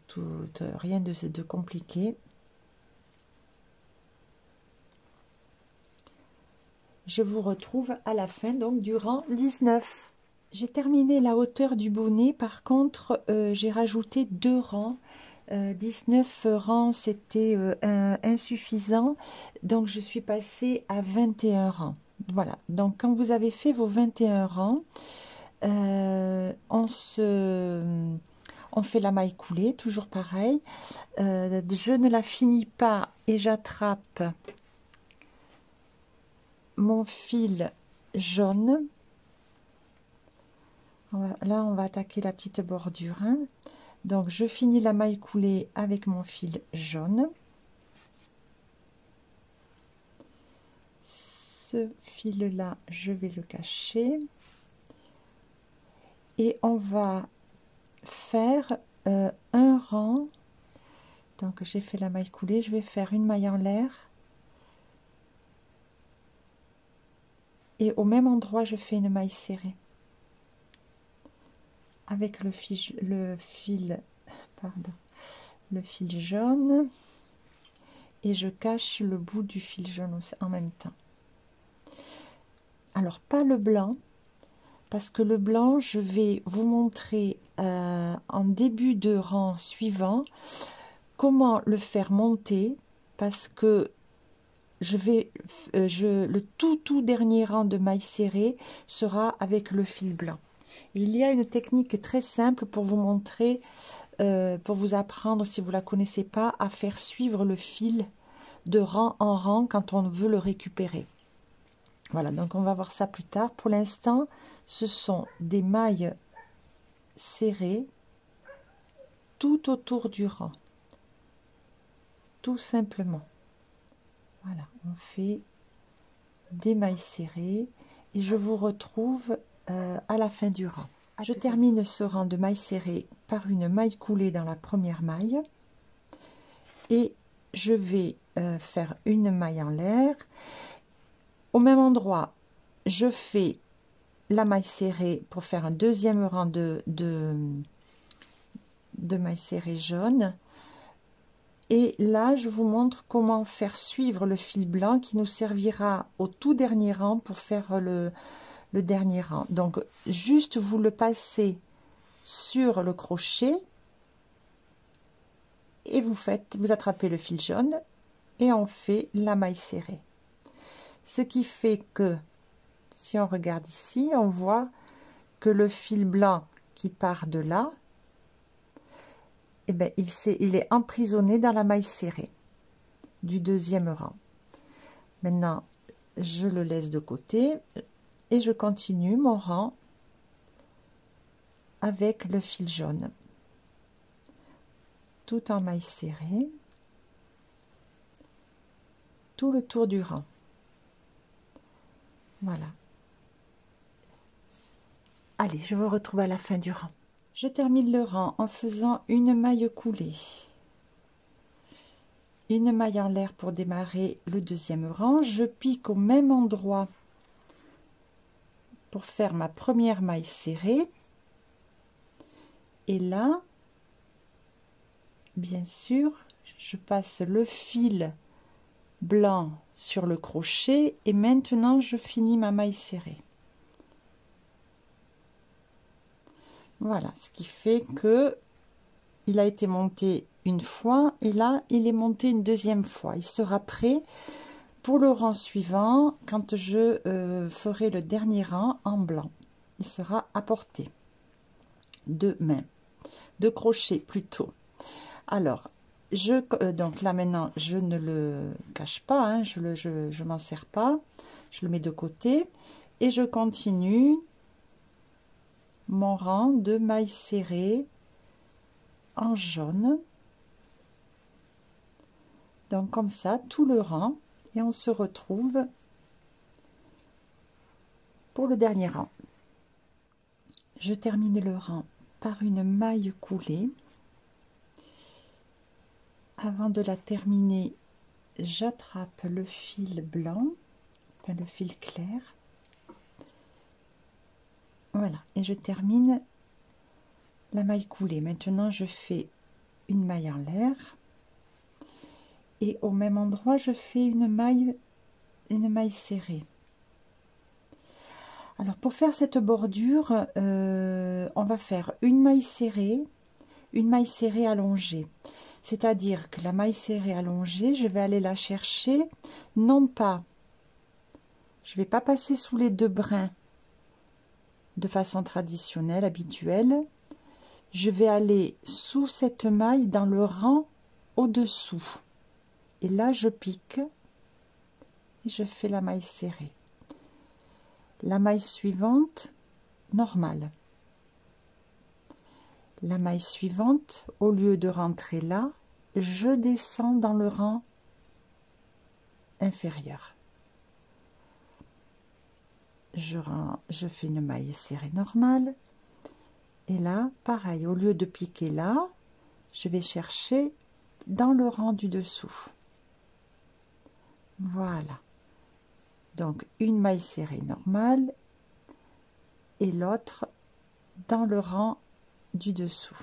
rien de compliqué. Je vous retrouve à la fin donc du rang 19. J'ai terminé la hauteur du bonnet. Par contre, j'ai rajouté 2 rangs. 19 rangs, c'était insuffisant. Donc, je suis passée à 21 rangs. Voilà. Donc, quand vous avez fait vos 21 rangs, on fait la maille coulée, toujours pareil. Je ne la finis pas et j'attrape mon fil jaune. Là, on va attaquer la petite bordure, hein. Donc, je finis la maille coulée avec mon fil jaune. Ce fil-là, je vais le cacher. Et on va faire un rang. Donc j'ai fait la maille coulée, je vais faire une maille en l'air et au même endroit je fais une maille serrée avec le fil jaune et je cache le bout du fil jaune en même temps. Alors pas le blanc, parce que le blanc je vais vous montrer en début de rang suivant comment le faire monter, parce que le tout dernier rang de mailles serrées sera avec le fil blanc. Il y a une technique très simple pour vous montrer, pour vous apprendre, si vous ne la connaissez pas, à faire suivre le fil de rang en rang quand on veut le récupérer. Voilà, donc on va voir ça plus tard. Pour l'instant, ce sont des mailles serrées tout autour du rang. Tout simplement. Voilà, on fait des mailles serrées et je vous retrouve à la fin du rang. Je termine ce rang de mailles serrées par une maille coulée dans la première maille. et je vais faire une maille en l'air. Au même endroit, je fais la maille serrée pour faire un deuxième rang de maille serrée jaune. Et là, je vous montre comment faire suivre le fil blanc qui nous servira au tout dernier rang pour faire le dernier rang. Donc, juste vous le passez sur le crochet et vous attrapez le fil jaune et on fait la maille serrée. Ce qui fait que, si on regarde ici, on voit que le fil blanc qui part de là, eh bien, il est emprisonné dans la maille serrée du deuxième rang. Maintenant, je le laisse de côté et je continue mon rang avec le fil jaune, tout en maille serrée, tout le tour du rang. Voilà. Allez, je vous retrouve à la fin du rang. Je termine le rang en faisant une maille coulée. Une maille en l'air pour démarrer le deuxième rang. Je pique au même endroit pour faire ma première maille serrée. Et là, bien sûr, je passe le fil blanc sur le crochet et maintenant je finis ma maille serrée. Voilà, ce qui fait que il a été monté une fois et là il est monté une deuxième fois. Il sera prêt pour le rang suivant quand je ferai le dernier rang en blanc. Il sera à portée de main, de crochet plutôt. Alors, donc là maintenant je ne le cache pas, hein, je m'en sers pas, je le mets de côté et je continue mon rang de mailles serrées en jaune. Donc comme ça tout le rang et on se retrouve pour le dernier rang. Je termine le rang par une maille coulée. Avant de la terminer, j'attrape le fil blanc, enfin le fil clair. Voilà, et je termine la maille coulée. Maintenant, je fais une maille en l'air. Et au même endroit, je fais une maille serrée. Alors, pour faire cette bordure, on va faire une maille serrée allongée. C'est-à-dire que la maille serrée allongée, je vais aller la chercher, non pas, je ne vais pas passer sous les deux brins de façon traditionnelle, habituelle. Je vais aller sous cette maille dans le rang au-dessous. Et là, je pique et je fais la maille serrée. La maille suivante, normale. La maille suivante, au lieu de rentrer là, je descends dans le rang inférieur. Je fais une maille serrée normale. Et là, pareil, au lieu de piquer là, je vais chercher dans le rang du dessous. Voilà. Donc, une maille serrée normale et l'autre dans le rang du dessous.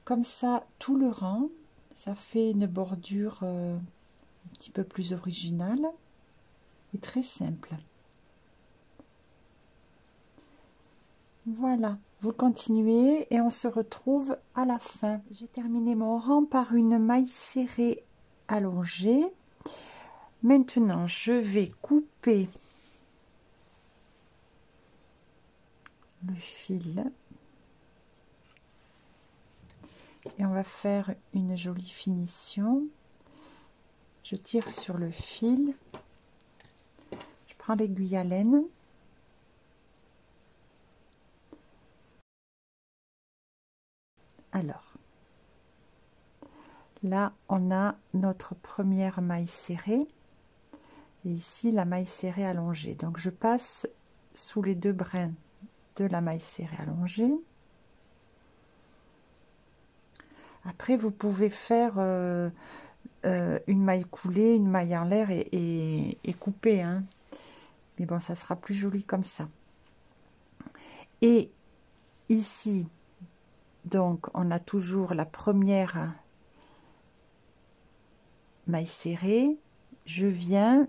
Comme ça, tout le rang, ça fait une bordure un petit peu plus originale et très simple. Voilà, vous continuez et on se retrouve à la fin. J'ai terminé mon rang par une maille serrée allongée. Maintenant, je vais couper le fil et on va faire une jolie finition. Je tire sur le fil, je prends l'aiguille à laine. Alors, là, on a notre première maille serrée. Et ici, la maille serrée allongée. Donc, je passe sous les deux brins de la maille serrée allongée. Après, vous pouvez faire une maille coulée, une maille en l'air et couper, hein. Mais bon, ça sera plus joli comme ça. Et ici, donc, on a toujours la première maille serrée. Je viens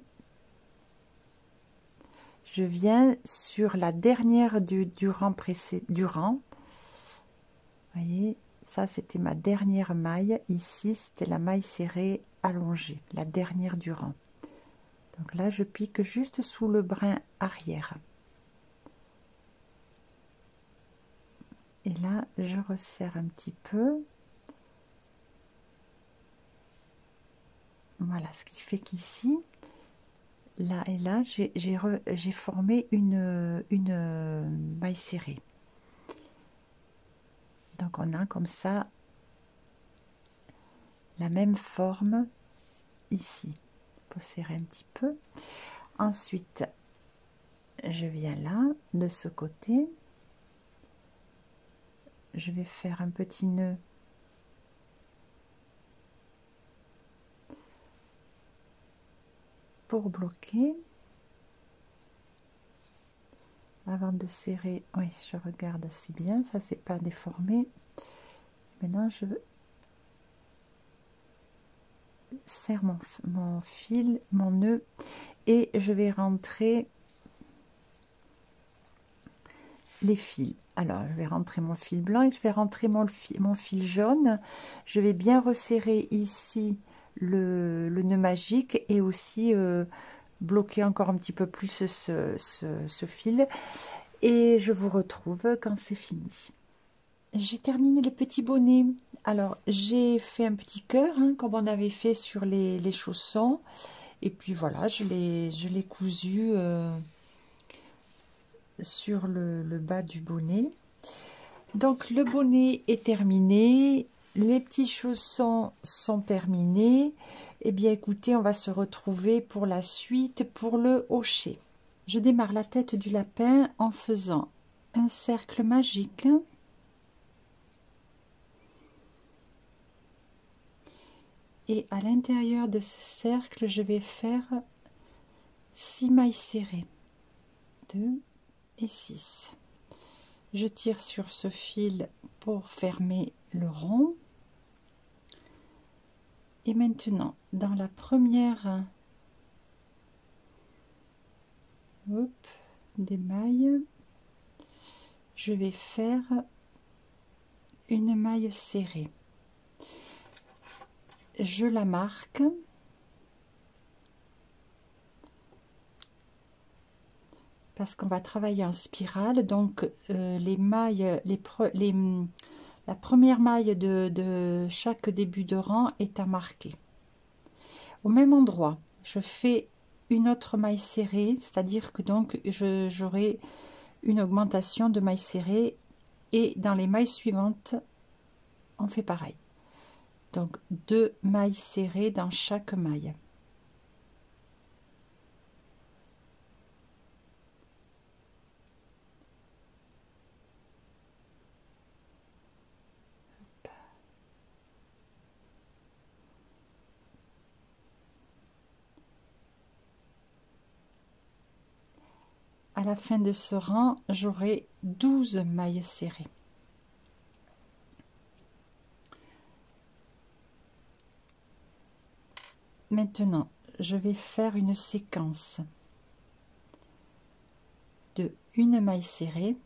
sur la dernière du rang précédent. Vous voyez, ça c'était ma dernière maille. Ici, c'était la maille serrée allongée, la dernière du rang. Donc là, je pique juste sous le brin arrière. Et là, je resserre un petit peu. Voilà, ce qui fait qu'ici, là et là, j'ai formé une maille serrée. Donc on a comme ça la même forme ici. Pour serrer un petit peu. Ensuite, je viens là, de ce côté. Je vais faire un petit nœud pour bloquer. Avant de serrer, oui, je regarde si bien, ça c'est pas déformé. Maintenant, je serre mon fil, mon nœud, et je vais rentrer les fils. Alors, je vais rentrer mon fil blanc et je vais rentrer mon fil jaune. Je vais bien resserrer ici le nœud magique et aussi bloquer encore un petit peu plus ce fil. Et je vous retrouve quand c'est fini. J'ai terminé le petit bonnet. Alors, j'ai fait un petit cœur, hein, comme on avait fait sur les chaussons. Et puis voilà, je l'ai cousu sur le bas du bonnet. Donc, le bonnet est terminé. Les petits chaussons sont terminés. Eh bien, écoutez, on va se retrouver pour la suite, pour le hochet. Je démarre la tête du lapin en faisant un cercle magique. Et à l'intérieur de ce cercle, je vais faire 6 mailles serrées. 2 et 6. Je tire sur ce fil pour fermer le rond. Et maintenant, dans la première des mailles, je vais faire une maille serrée. Je la marque. Parce qu'on va travailler en spirale, donc les mailles, la première maille de chaque début de rang est à marquer. Au même endroit, je fais une autre maille serrée, c'est-à-dire que donc j'aurai une augmentation de mailles serrées et dans les mailles suivantes, on fait pareil. Donc 2 mailles serrées dans chaque maille. À la fin de ce rang, j'aurai 12 mailles serrées. Maintenant, je vais faire une séquence de une maille serrée,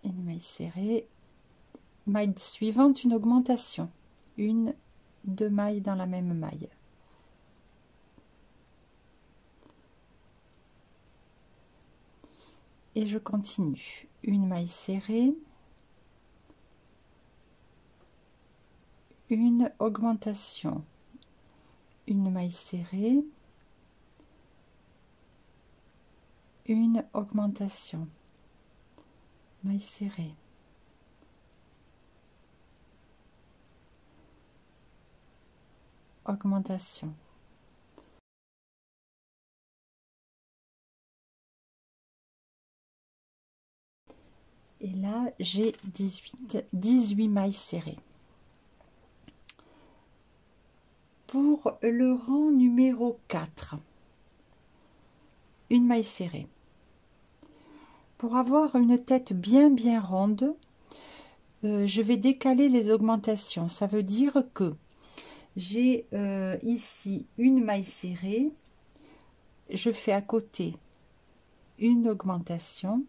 une maille serrée, maille suivante, une augmentation, une, 2 mailles dans la même maille. Et je continue, une maille serrée, une augmentation, une maille serrée, une augmentation, maille serrée, augmentation. Et là, j'ai 18 mailles serrées. Pour le rang numéro 4, une maille serrée. Pour avoir une tête bien ronde, je vais décaler les augmentations. Ça veut dire que j'ai ici une maille serrée, je fais à côté une augmentation.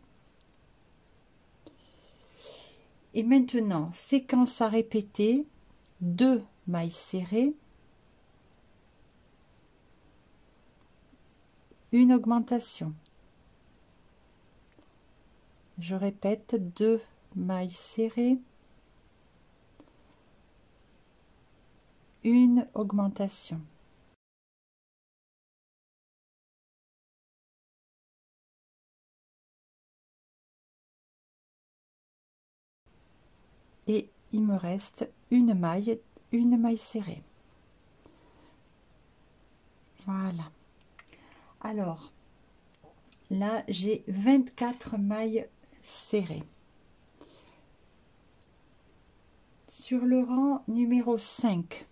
Et maintenant, séquence à répéter, 2 mailles serrées, une augmentation. Je répète, 2 mailles serrées, une augmentation. Et il me reste une maille serrée. Voilà. Alors, là, j'ai 24 mailles serrées. Sur le rang numéro 5,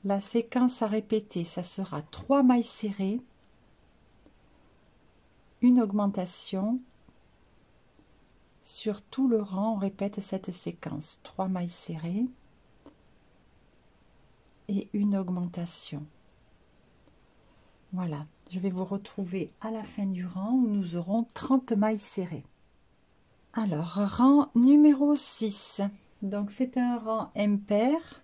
la séquence à répéter, ça sera 3 mailles serrées, une augmentation. Sur tout le rang, on répète cette séquence, 3 mailles serrées et une augmentation. Voilà, je vais vous retrouver à la fin du rang où nous aurons 30 mailles serrées. Alors, rang numéro 6, donc c'est un rang impair.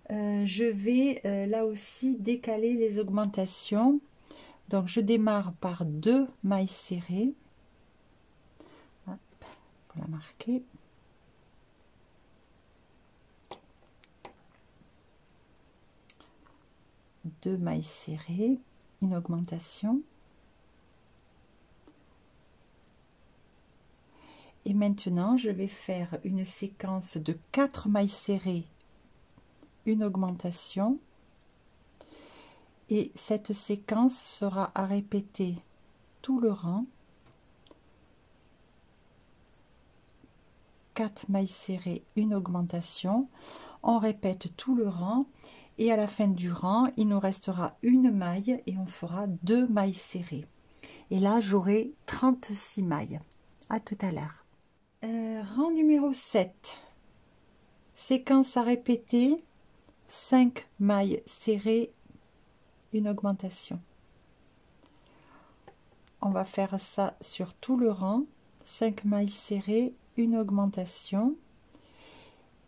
Je vais là aussi décaler les augmentations. Donc, je démarre par 2 mailles serrées. Hop, pour la marquer. Deux mailles serrées, une augmentation. Et maintenant, je vais faire une séquence de 4 mailles serrées, une augmentation. Et cette séquence sera à répéter tout le rang. 4 mailles serrées, une augmentation. On répète tout le rang. Et à la fin du rang, il nous restera une maille et on fera 2 mailles serrées. Et là, j'aurai 36 mailles. À tout à l'heure. Rang numéro 7. Séquence à répéter. 5 mailles serrées, une augmentation. On va faire ça sur tout le rang. 5 mailles serrées, une augmentation.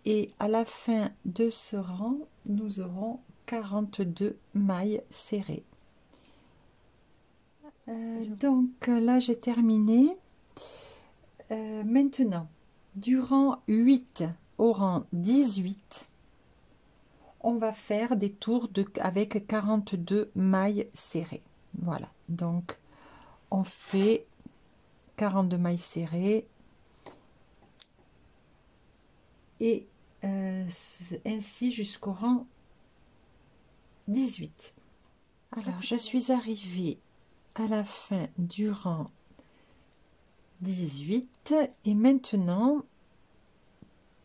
Et à la fin de ce rang, nous aurons 42 mailles serrées. Donc là, j'ai terminé. Maintenant, du rang 8 au rang 18, on va faire des tours avec 42 mailles serrées. Voilà, donc on fait 42 mailles serrées et ainsi jusqu'au rang 18. Alors, je suis arrivée à la fin du rang 18 et maintenant,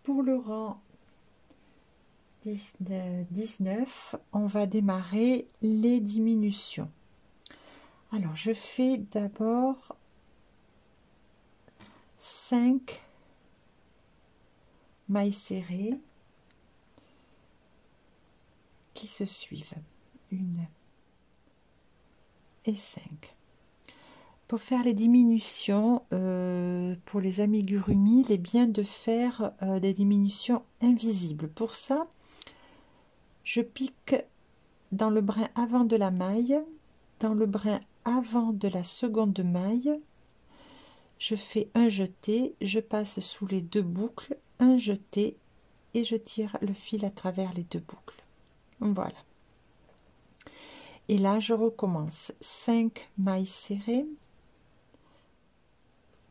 pour le rang 19, on va démarrer les diminutions. Alors, je fais d'abord 5 mailles serrées qui se suivent, 1 et 5. Pour faire les diminutions, pour les amigurumi, il est bien de faire des diminutions invisibles. Pour ça, je pique dans le brin avant de la maille, dans le brin avant de la seconde maille, je fais un jeté, je passe sous les 2 boucles, un jeté et je tire le fil à travers les 2 boucles. Voilà. Et là, je recommence 5 mailles serrées,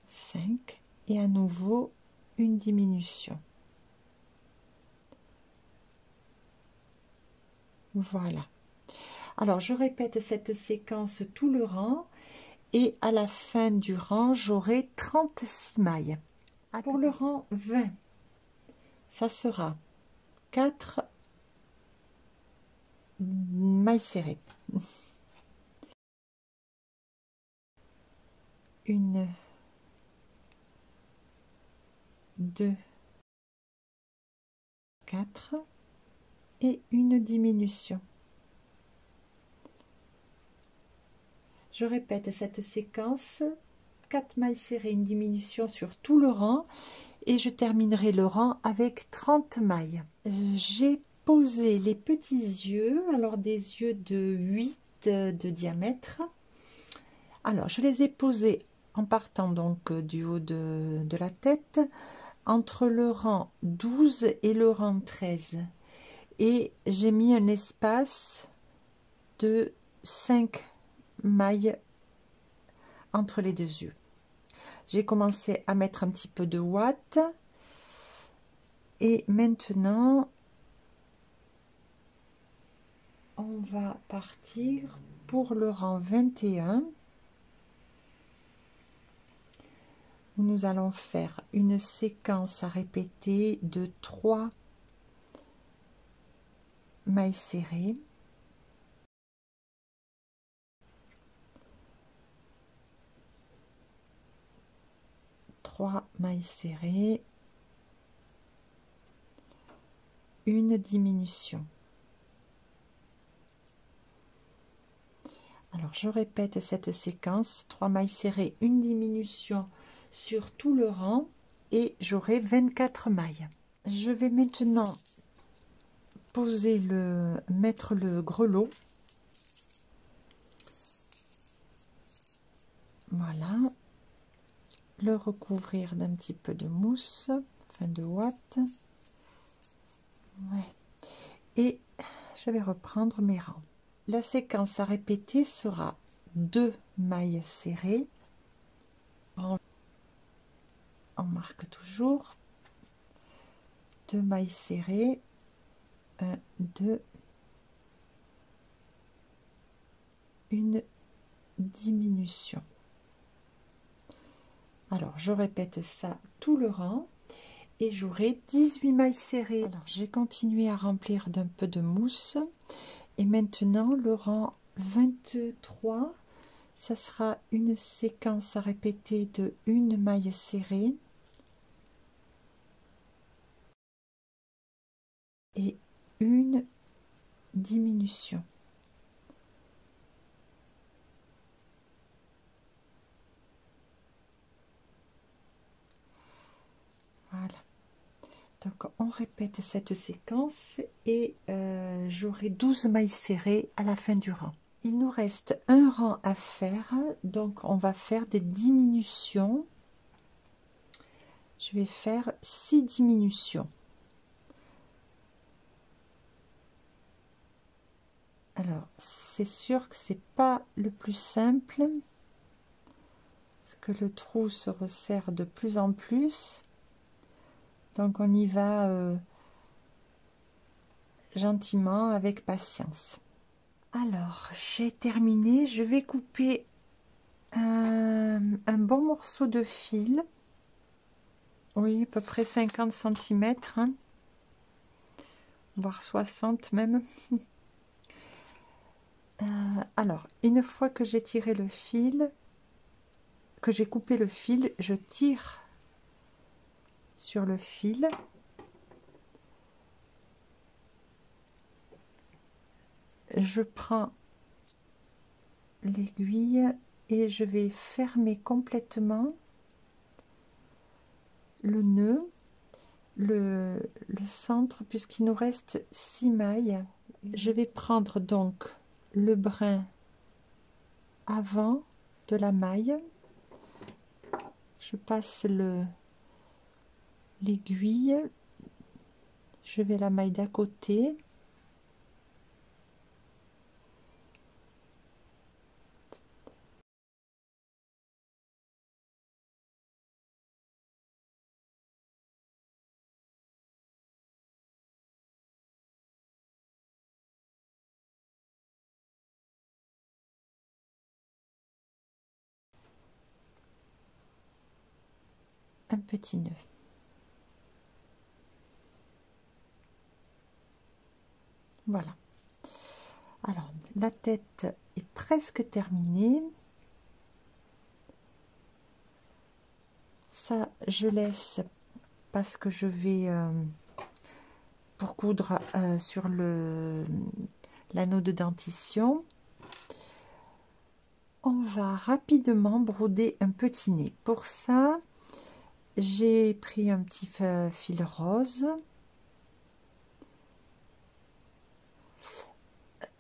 5 et à nouveau une diminution. Voilà. Alors, je répète cette séquence tout le rang et à la fin du rang, j'aurai 36 mailles. Pour le rang 20, ça sera 4 mailles serrées. Une, 2, 4 et une diminution. Je répète cette séquence, 4 mailles serrées, une diminution sur tout le rang et je terminerai le rang avec 30 mailles. J'ai posé les petits yeux, alors des yeux de 8 de diamètre. Alors je les ai posés en partant donc du haut de la tête, entre le rang 12 et le rang 13. Et j'ai mis un espace de 5 mailles entre les deux yeux. J'ai commencé à mettre un petit peu de ouate et maintenant on va partir pour le rang 21 où nous allons faire une séquence à répéter de 3 mailles serrées, 3 mailles serrées, une diminution. Alors je répète cette séquence, 3 mailles serrées, une diminution sur tout le rang et j'aurai 24 mailles. Je vais maintenant mettre le grelot. Voilà, le recouvrir d'un petit peu de mousse, enfin de ouate. Ouais. Et je vais reprendre mes rangs. La séquence à répéter sera 2 mailles serrées. On marque toujours 2 mailles serrées, 1, 2, une diminution. Alors je répète ça tout le rang et j'aurai 18 mailles serrées. Alors j'ai continué à remplir d'un peu de mousse et maintenant le rang 23, ça sera une séquence à répéter de 1 maille serrée et une diminution. Voilà. Donc on répète cette séquence et j'aurai 12 mailles serrées à la fin du rang. Il nous reste un rang à faire, donc on va faire des diminutions. Je vais faire 6 diminutions. Alors c'est sûr que c'est pas le plus simple parce que le trou se resserre de plus en plus, donc on y va gentiment, avec patience. Alors j'ai terminé, je vais couper un bon morceau de fil, oui, à peu près 50 cm, hein, voire 60 même. Alors, une fois que j'ai tiré le fil, que j'ai coupé le fil, je tire sur le fil. Je prends l'aiguille et je vais fermer complètement le nœud, le centre, puisqu'il nous reste 6 mailles. Je vais prendre donc le brin avant de la maille, je passe l'aiguille, je vais la maille d'à côté, un petit nœud. Voilà. Alors, la tête est presque terminée. Ça, je laisse parce que je vais pour coudre sur l'anneau de dentition. On va rapidement broder un petit nez. Pour ça, j'ai pris un petit fil rose.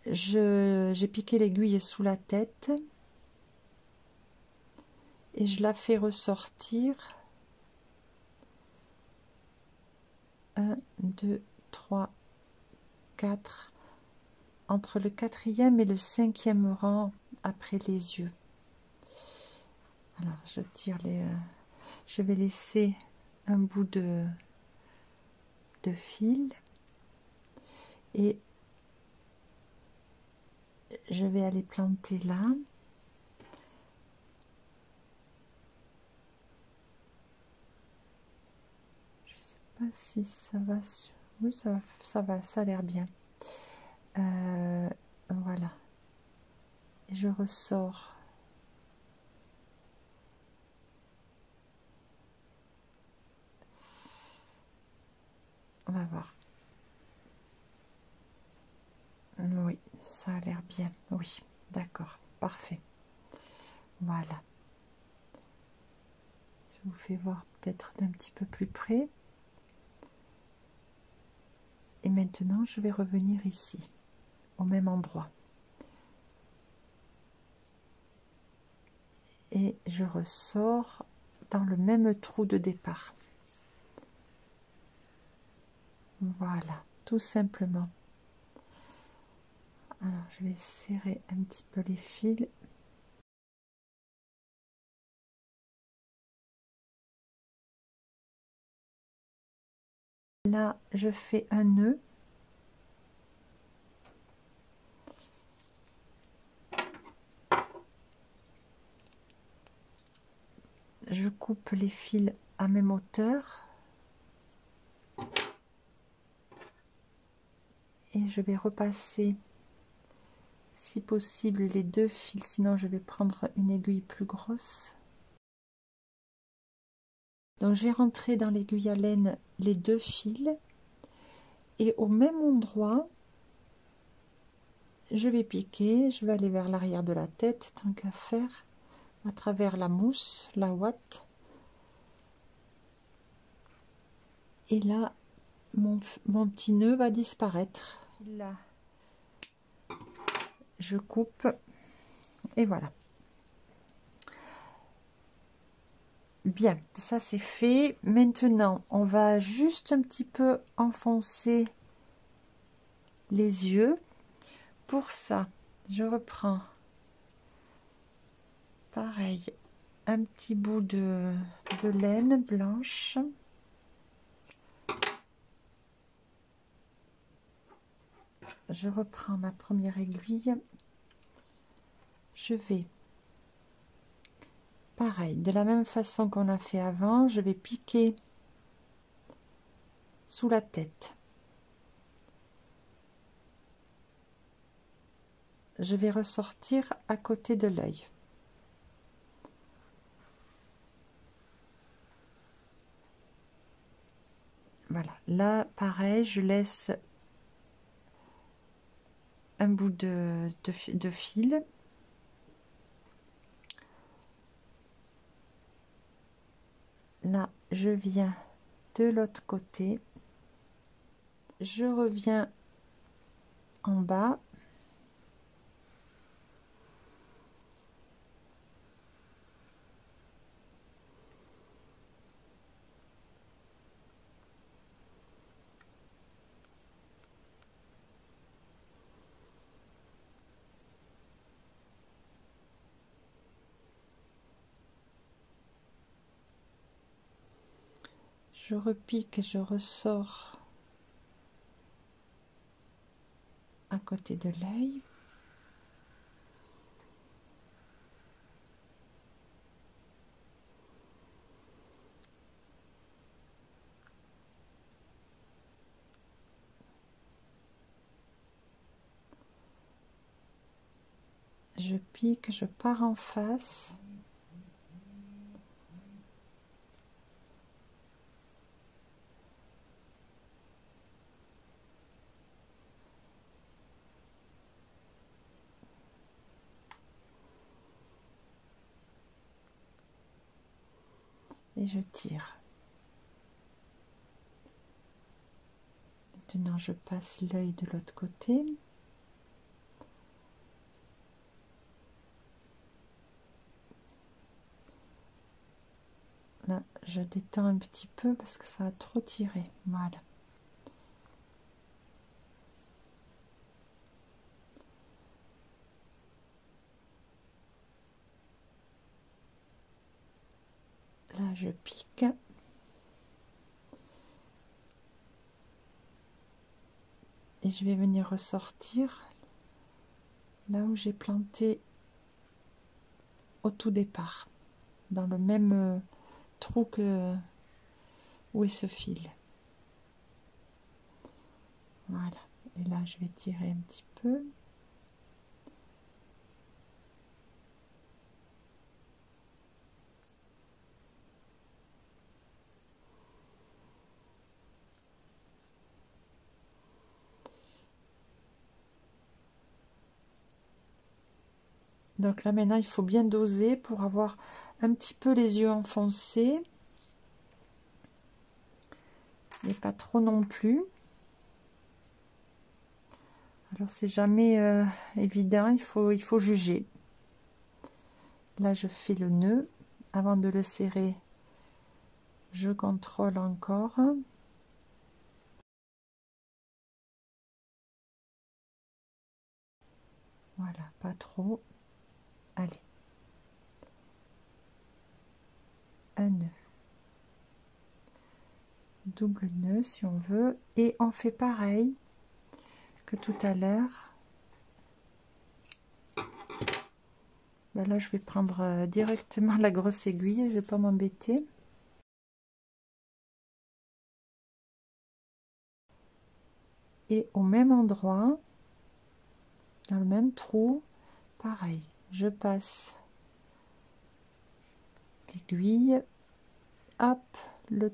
J'ai piqué l'aiguille sous la tête et je la fais ressortir. 1, 2, 3, 4, entre le 4e et le 5e rang après les yeux. Alors je tire je vais laisser un bout de fil et je vais aller planter là. Je sais pas si ça va sur... Oui, ça va, ça a l'air bien. Voilà. Et je ressors. On va voir. Oui, ça a l'air bien. Oui, d'accord, parfait. Voilà. Je vous fais voir peut-être d'un petit peu plus près. Et maintenant, je vais revenir ici, au même endroit. Et je ressors dans le même trou de départ. Voilà, tout simplement. Alors, je vais serrer un petit peu les fils. Là, je fais un nœud. Je coupe les fils à même hauteur. Et je vais repasser, si possible, les 2 fils. Sinon, je vais prendre une aiguille plus grosse. Donc, j'ai rentré dans l'aiguille à laine les 2 fils. Et au même endroit, je vais piquer. Je vais aller vers l'arrière de la tête, tant qu'à faire, à travers la mousse, la ouate. Et là, mon petit nœud va disparaître. Là, je coupe et voilà. Bien, ça c'est fait. Maintenant, on va juste un petit peu enfoncer les yeux. Pour ça, je reprends pareil un petit bout de laine blanche. Je reprends ma première aiguille. Je vais, pareil, de la même façon qu'on a fait avant, je vais piquer sous la tête. Je vais ressortir à côté de l'œil. Voilà, là pareil, je laisse un bout de fil. Là, je viens de l'autre côté. Je reviens en bas. Je repique, je ressors à côté de l'œil. je pique, je pars en face. Et je tire. Maintenant, je passe l'œil de l'autre côté. Là, je détends un petit peu parce que ça a trop tiré. Voilà. Là, je pique. Et je vais venir ressortir là où j'ai planté au tout départ, dans le même trou que où est ce fil. Voilà. Et là, je vais tirer un petit peu. Donc là, maintenant, il faut bien doser pour avoir un petit peu les yeux enfoncés. Mais pas trop non plus. Alors, c'est jamais évident, il faut juger. Là, je fais le nœud. Avant de le serrer, je contrôle encore. Voilà, pas trop. Allez. Un nœud. Double nœud si on veut. Et on fait pareil que tout à l'heure. Ben là, je vais prendre directement la grosse aiguille. Je ne vais pas m'embêter. Et au même endroit, dans le même trou, pareil, je passe l'aiguille, hop, le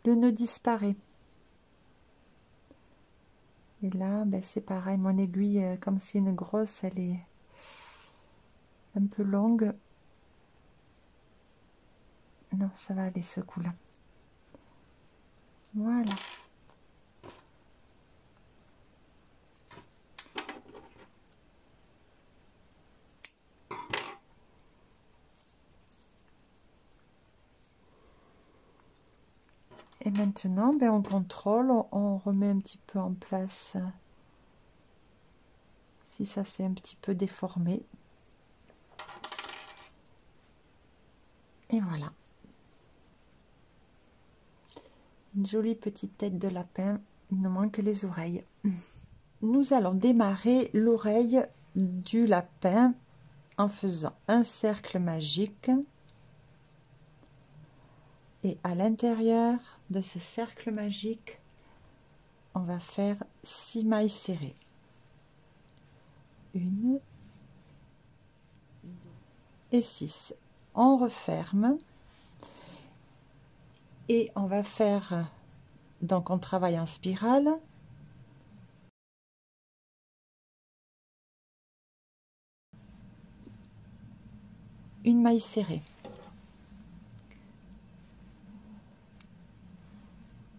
nœud disparaît. Et là, ben c'est pareil, mon aiguille, comme c'est une grosse, elle est un peu longue. Non, ça va aller ce coup-là. Voilà. Et maintenant, ben, on contrôle, on remet un petit peu en place si ça s'est un petit peu déformé. Et voilà. Une jolie petite tête de lapin. Il nous manque les oreilles. Nous allons démarrer l'oreille du lapin en faisant un cercle magique. Et à l'intérieur de ce cercle magique, on va faire 6 mailles serrées. 1 et 6. On referme et on va faire, donc on travaille en spirale. Une maille serrée.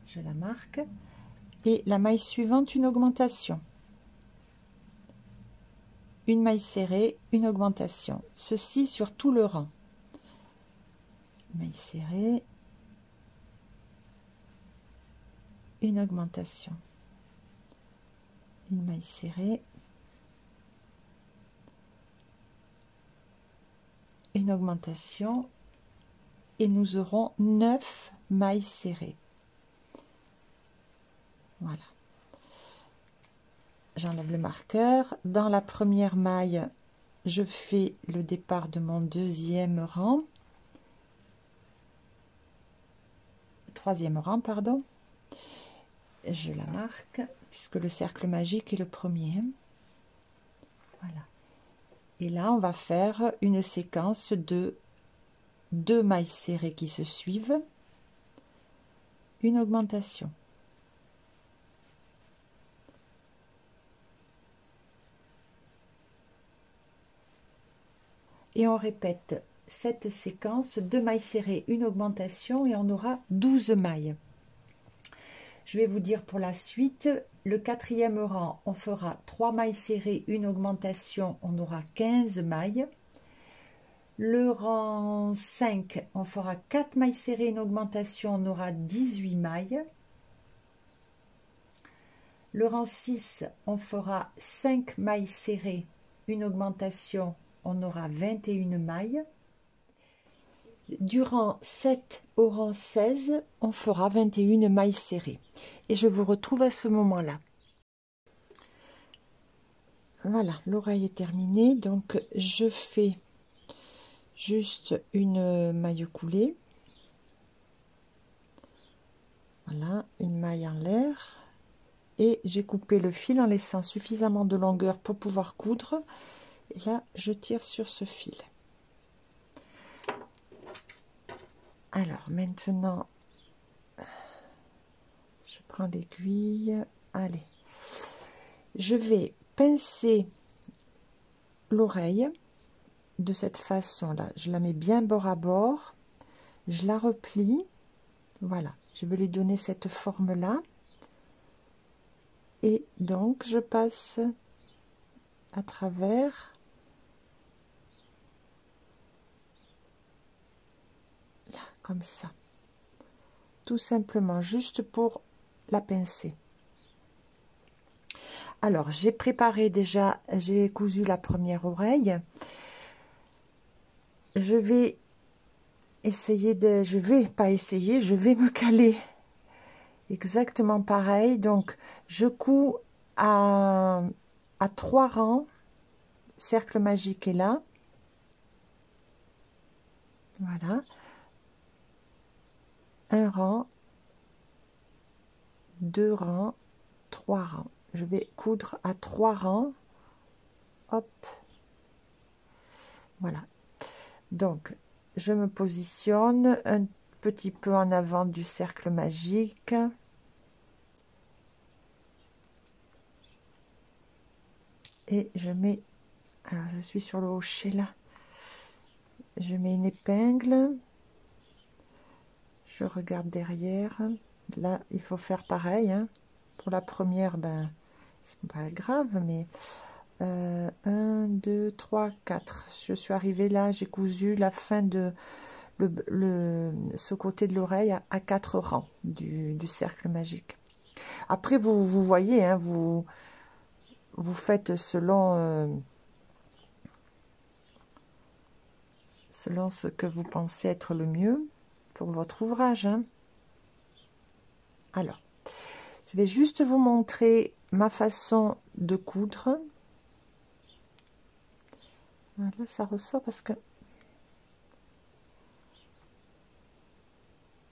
Je la marque. Et la maille suivante, une augmentation. Une maille serrée, une augmentation. Ceci sur tout le rang. Maille serrée. Une augmentation. Une maille serrée. Une augmentation. Et nous aurons 9 mailles serrées. Voilà. J'enlève le marqueur. Dans la première maille, je fais le départ de mon deuxième rang. Troisième rang, pardon. Je la marque, puisque le cercle magique est le premier. Voilà. Et là, on va faire une séquence de 2 mailles serrées qui se suivent, une augmentation. Et on répète cette séquence, 2 mailles serrées, une augmentation, et on aura 12 mailles. Je vais vous dire pour la suite, le 4e rang, on fera 3 mailles serrées, une augmentation, on aura 15 mailles. Le rang 5, on fera 4 mailles serrées, une augmentation, on aura 18 mailles. Le rang 6, on fera 5 mailles serrées, une augmentation, on aura 21 mailles. Du rang 7 au rang 16, on fera 21 mailles serrées. Et je vous retrouve à ce moment-là. Voilà, l'oreille est terminée. Donc, je fais juste une maille coulée. Voilà, une maille en l'air. Et j'ai coupé le fil en laissant suffisamment de longueur pour pouvoir coudre. Et là, je tire sur ce fil. Alors, maintenant, je prends l'aiguille. Allez, je vais pincer l'oreille de cette façon-là. Je la mets bien bord à bord. Je la replie. Voilà, je vais lui donner cette forme-là. Et donc, je passe à travers là, comme ça. Tout simplement, juste pour la pincer. Alors, j'ai préparé déjà, j'ai cousu la première oreille. Je vais essayer de... Je vais pas essayer, je vais me caler. Exactement pareil. Donc, je couds à 3 rangs. Cercle magique est là. Voilà. Un rang, 2 rangs, 3 rangs. Je vais coudre à 3 rangs. Hop. Voilà. Donc, je me positionne un petit peu en avant du cercle magique. Et je mets... Alors, je suis sur le hochet là. Je mets une épingle. Je regarde derrière. Là, il faut faire pareil. Hein. Pour la première, ben, c'est pas grave, mais 1, 2, 3, 4. Je suis arrivée là, j'ai cousu la fin de ce côté de l'oreille à 4 rangs du cercle magique. Après, vous voyez, hein, vous faites selon ce que vous pensez être le mieux pour votre ouvrage. Hein. Alors, je vais juste vous montrer ma façon de coudre. Là, ça ressort parce que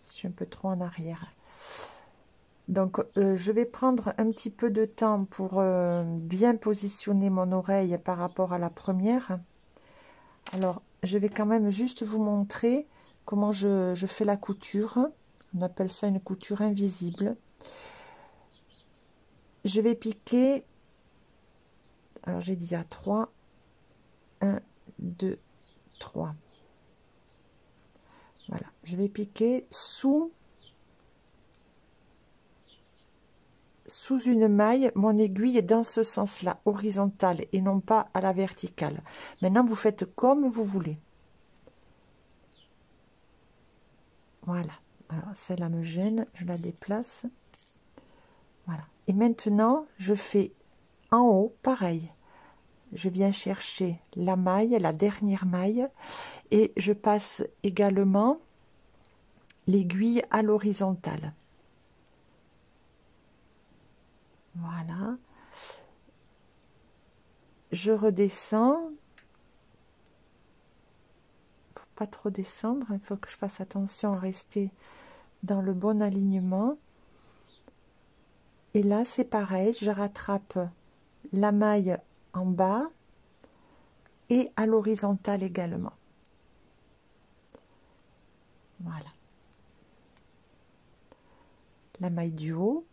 je suis un peu trop en arrière. Donc, je vais prendre un petit peu de temps pour bien positionner mon oreille par rapport à la première. Alors, je vais quand même juste vous montrer comment je fais la couture. On appelle ça une couture invisible. Je vais piquer, alors j'ai dit à 3, 1, 2, 3. Voilà, je vais piquer sous une maille, mon aiguille est dans ce sens-là, horizontale et non pas à la verticale. Maintenant, vous faites comme vous voulez. Voilà, alors celle-là me gêne, je la déplace. Voilà, et maintenant, je fais en haut, pareil. Je viens chercher la maille, la dernière maille, et je passe également l'aiguille à l'horizontale. Voilà. Je redescends. Faut pas trop descendre, il faut que je fasse attention à rester dans le bon alignement. Et là, c'est pareil, je rattrape la maille en bas, et à l'horizontale également. Voilà. La maille du haut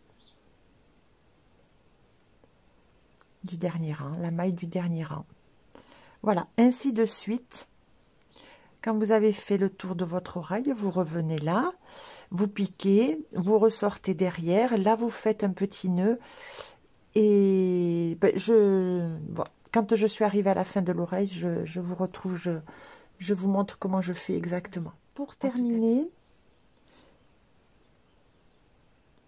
du dernier rang, la maille du dernier rang. Voilà, ainsi de suite. Quand vous avez fait le tour de votre oreille, vous revenez là, vous piquez, vous ressortez derrière, là vous faites un petit nœud et ben, voilà. Quand je suis arrivée à la fin de l'oreille, je vous retrouve, je vous montre comment je fais exactement. Pour terminer,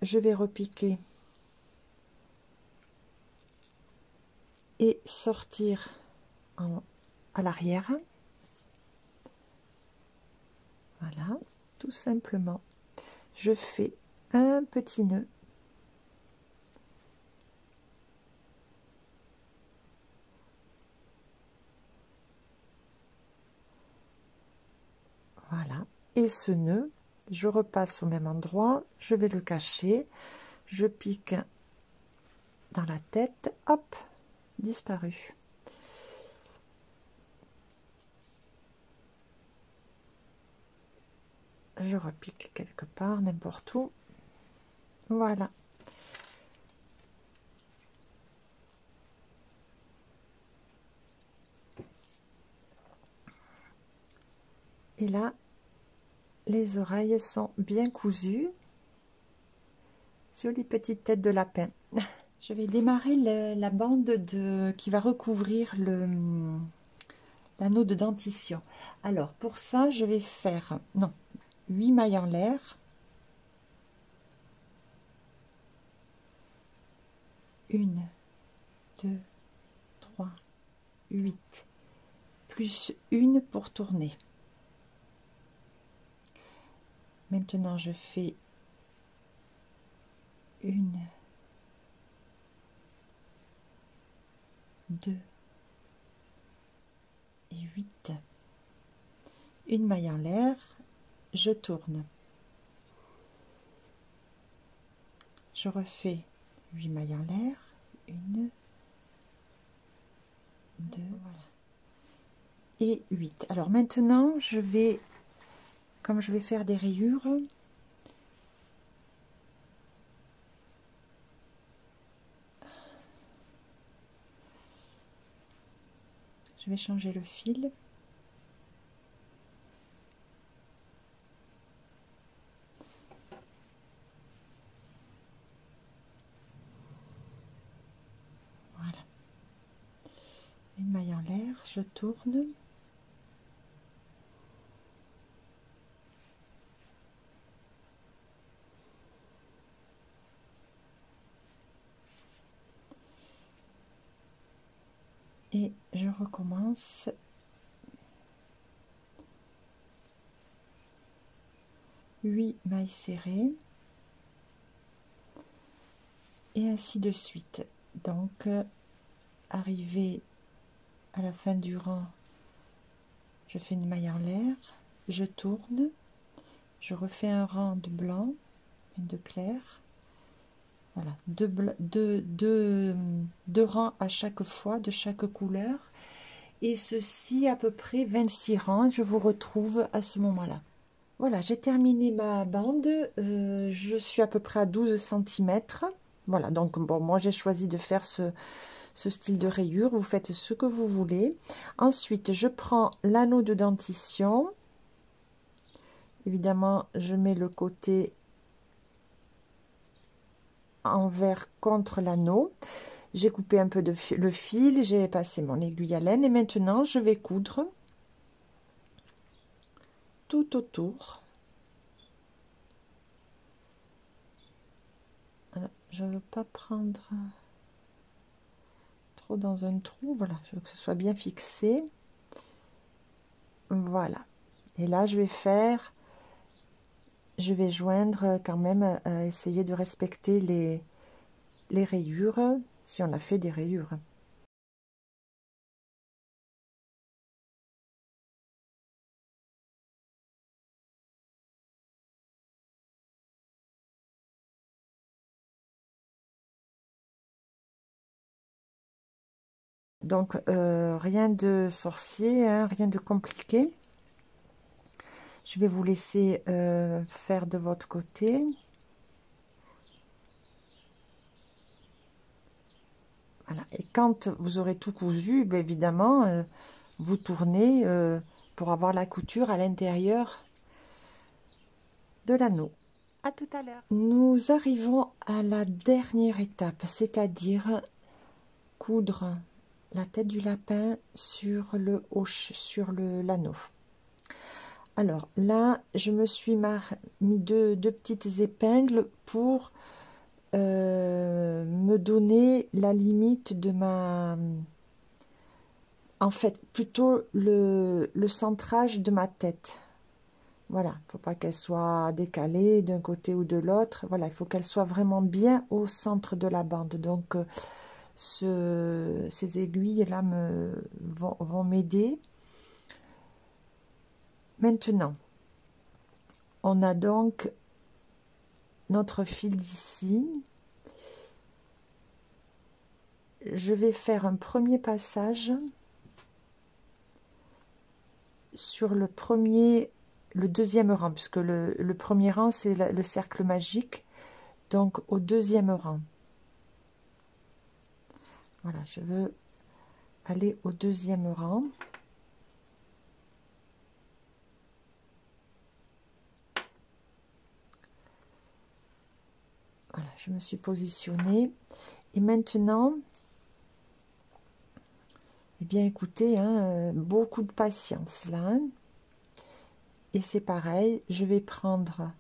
je vais repiquer et sortir à l'arrière. Voilà, tout simplement. Je fais un petit nœud. Voilà. Et ce nœud, je repasse au même endroit, je vais le cacher, je pique dans la tête, hop, disparu. Je repique quelque part, n'importe où. Voilà. Et là, les oreilles sont bien cousues. Jolie petite tête de lapin. Je vais démarrer la bande qui va recouvrir l'anneau de dentition. Alors, pour ça, je vais faire, non, 8 mailles en l'air. 1, 2, 3, 8, plus une pour tourner. Maintenant, je fais 1, 2 et 8. Une maille en l'air, je tourne. Je refais 8 mailles en l'air, 1, 2, voilà. Et 8. Alors maintenant, je vais, comme je vais faire des rayures, je vais changer le fil. Voilà. Une maille en l'air, je tourne. Et je recommence. Huit mailles serrées. Et ainsi de suite. Donc, arrivé à la fin du rang, je fais une maille en l'air, je tourne, je refais un rang de blanc et de clair. Voilà, deux rangs à chaque fois, de chaque couleur. Et ceci à peu près 26 rangs. Je vous retrouve à ce moment-là. Voilà, j'ai terminé ma bande. Je suis à peu près à 12 cm. Voilà, donc bon, moi j'ai choisi de faire ce style de rayure. Vous faites ce que vous voulez. Ensuite, je prends l'anneau de dentition. Évidemment, je mets le côté envers contre l'anneau. J'ai coupé un peu le fil, j'ai passé mon aiguille à laine et maintenant je vais coudre tout autour. Alors, je ne veux pas prendre trop dans un trou, voilà, je veux que ce soit bien fixé. Voilà. Et là, je vais joindre quand même, essayer de respecter les rayures, si on a fait des rayures. Donc, rien de sorcier, hein, rien de compliqué. Je vais vous laisser faire de votre côté. Voilà. Et quand vous aurez tout cousu, bien évidemment, vous tournez pour avoir la couture à l'intérieur de l'anneau. À tout à l'heure. Nous arrivons à la dernière étape, c'est-à-dire coudre la tête du lapin sur le sur l'anneau. Alors là, je me suis mis deux petites épingles pour me donner la limite de ma... En fait, plutôt le centrage de ma tête. Voilà, il ne faut pas qu'elle soit décalée d'un côté ou de l'autre. Voilà, il faut qu'elle soit vraiment bien au centre de la bande. Donc, ces aiguilles-là vont m'aider. Maintenant, on a donc notre fil d'ici. Je vais faire un premier passage sur le deuxième rang, puisque le premier rang, c'est le cercle magique. Donc, au deuxième rang. Voilà, je veux aller au deuxième rang. Voilà, je me suis positionnée. Et maintenant, eh bien, écoutez, hein, beaucoup de patience là. Hein. Et c'est pareil, je vais prendre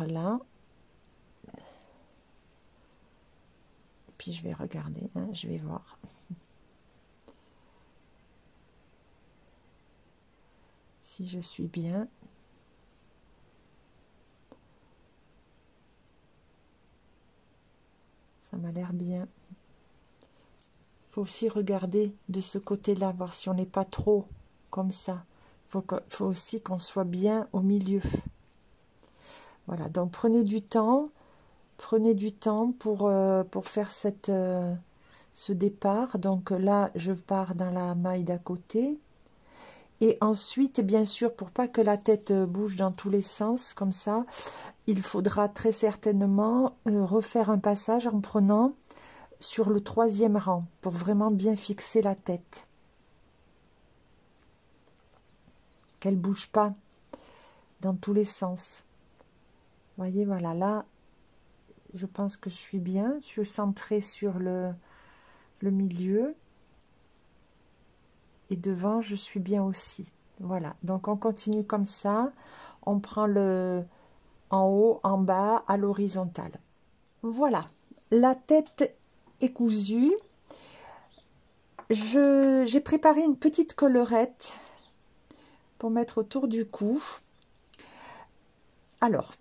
là. Et puis je vais regarder, hein, je vais voir. Si je suis bien. Ça m'a l'air bien. Il faut aussi regarder de ce côté-là, voir si on n'est pas trop comme ça. Il faut aussi qu'on soit bien au milieu. Voilà, donc prenez du temps pour faire ce départ. Donc là, je pars dans la maille d'à côté. Et ensuite, bien sûr, pour pas que la tête bouge dans tous les sens, comme ça, il faudra très certainement refaire un passage en prenant sur le troisième rang, pour vraiment bien fixer la tête. Qu'elle bouge pas dans tous les sens. Vous voyez, voilà, là, je pense que je suis bien. Je suis centrée sur le milieu. Et devant, je suis bien aussi. Voilà, donc on continue comme ça. On prend le en haut, en bas, à l'horizontale. Voilà, la tête est cousue. J'ai préparé une petite collerette pour mettre autour du cou. Alors,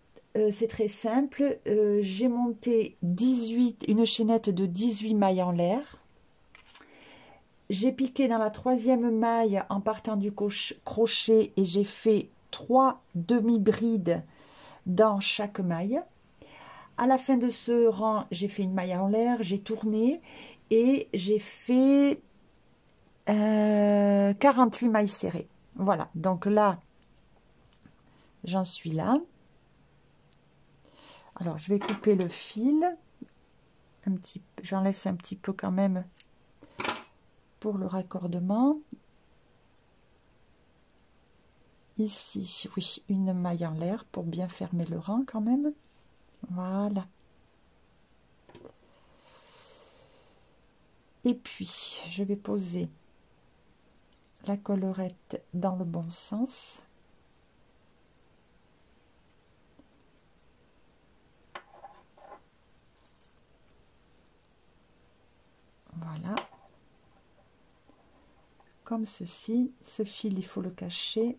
c'est très simple. J'ai monté une chaînette de 18 mailles en l'air. J'ai piqué dans la troisième maille en partant du crochet et j'ai fait 3 demi-brides dans chaque maille. À la fin de ce rang, j'ai fait une maille en l'air, j'ai tourné et j'ai fait 48 mailles serrées. Voilà, donc là, j'en suis là. Alors, je vais couper le fil. J'en laisse un petit peu quand même pour le raccordement. Ici, oui, une maille en l'air pour bien fermer le rang quand même. Voilà. Et puis, je vais poser la collerette dans le bon sens. Voilà. Comme ceci. Ce fil, il faut le cacher.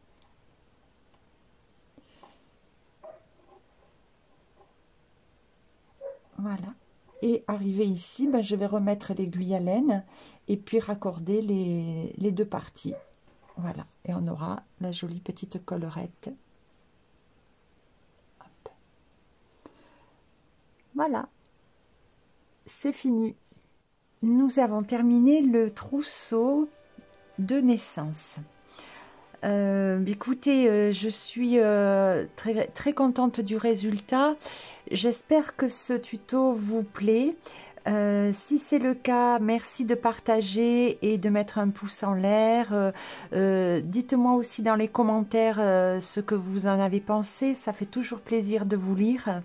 Voilà. Et arrivé ici, ben, je vais remettre l'aiguille à laine et puis raccorder les deux parties. Voilà. Et on aura la jolie petite collerette. Hop. Voilà, c'est fini. Nous avons terminé le trousseau de naissance. Écoutez, je suis très contente du résultat. J'espère que ce tuto vous plaît. Si c'est le cas, merci de partager et de mettre un pouce en l'air. Dites-moi aussi dans les commentaires ce que vous en avez pensé. Ça fait toujours plaisir de vous lire.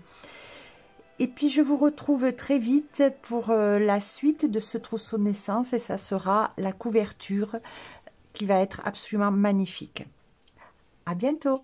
Et puis je vous retrouve très vite pour la suite de ce trousseau de naissance et ça sera la couverture qui va être absolument magnifique. À bientôt!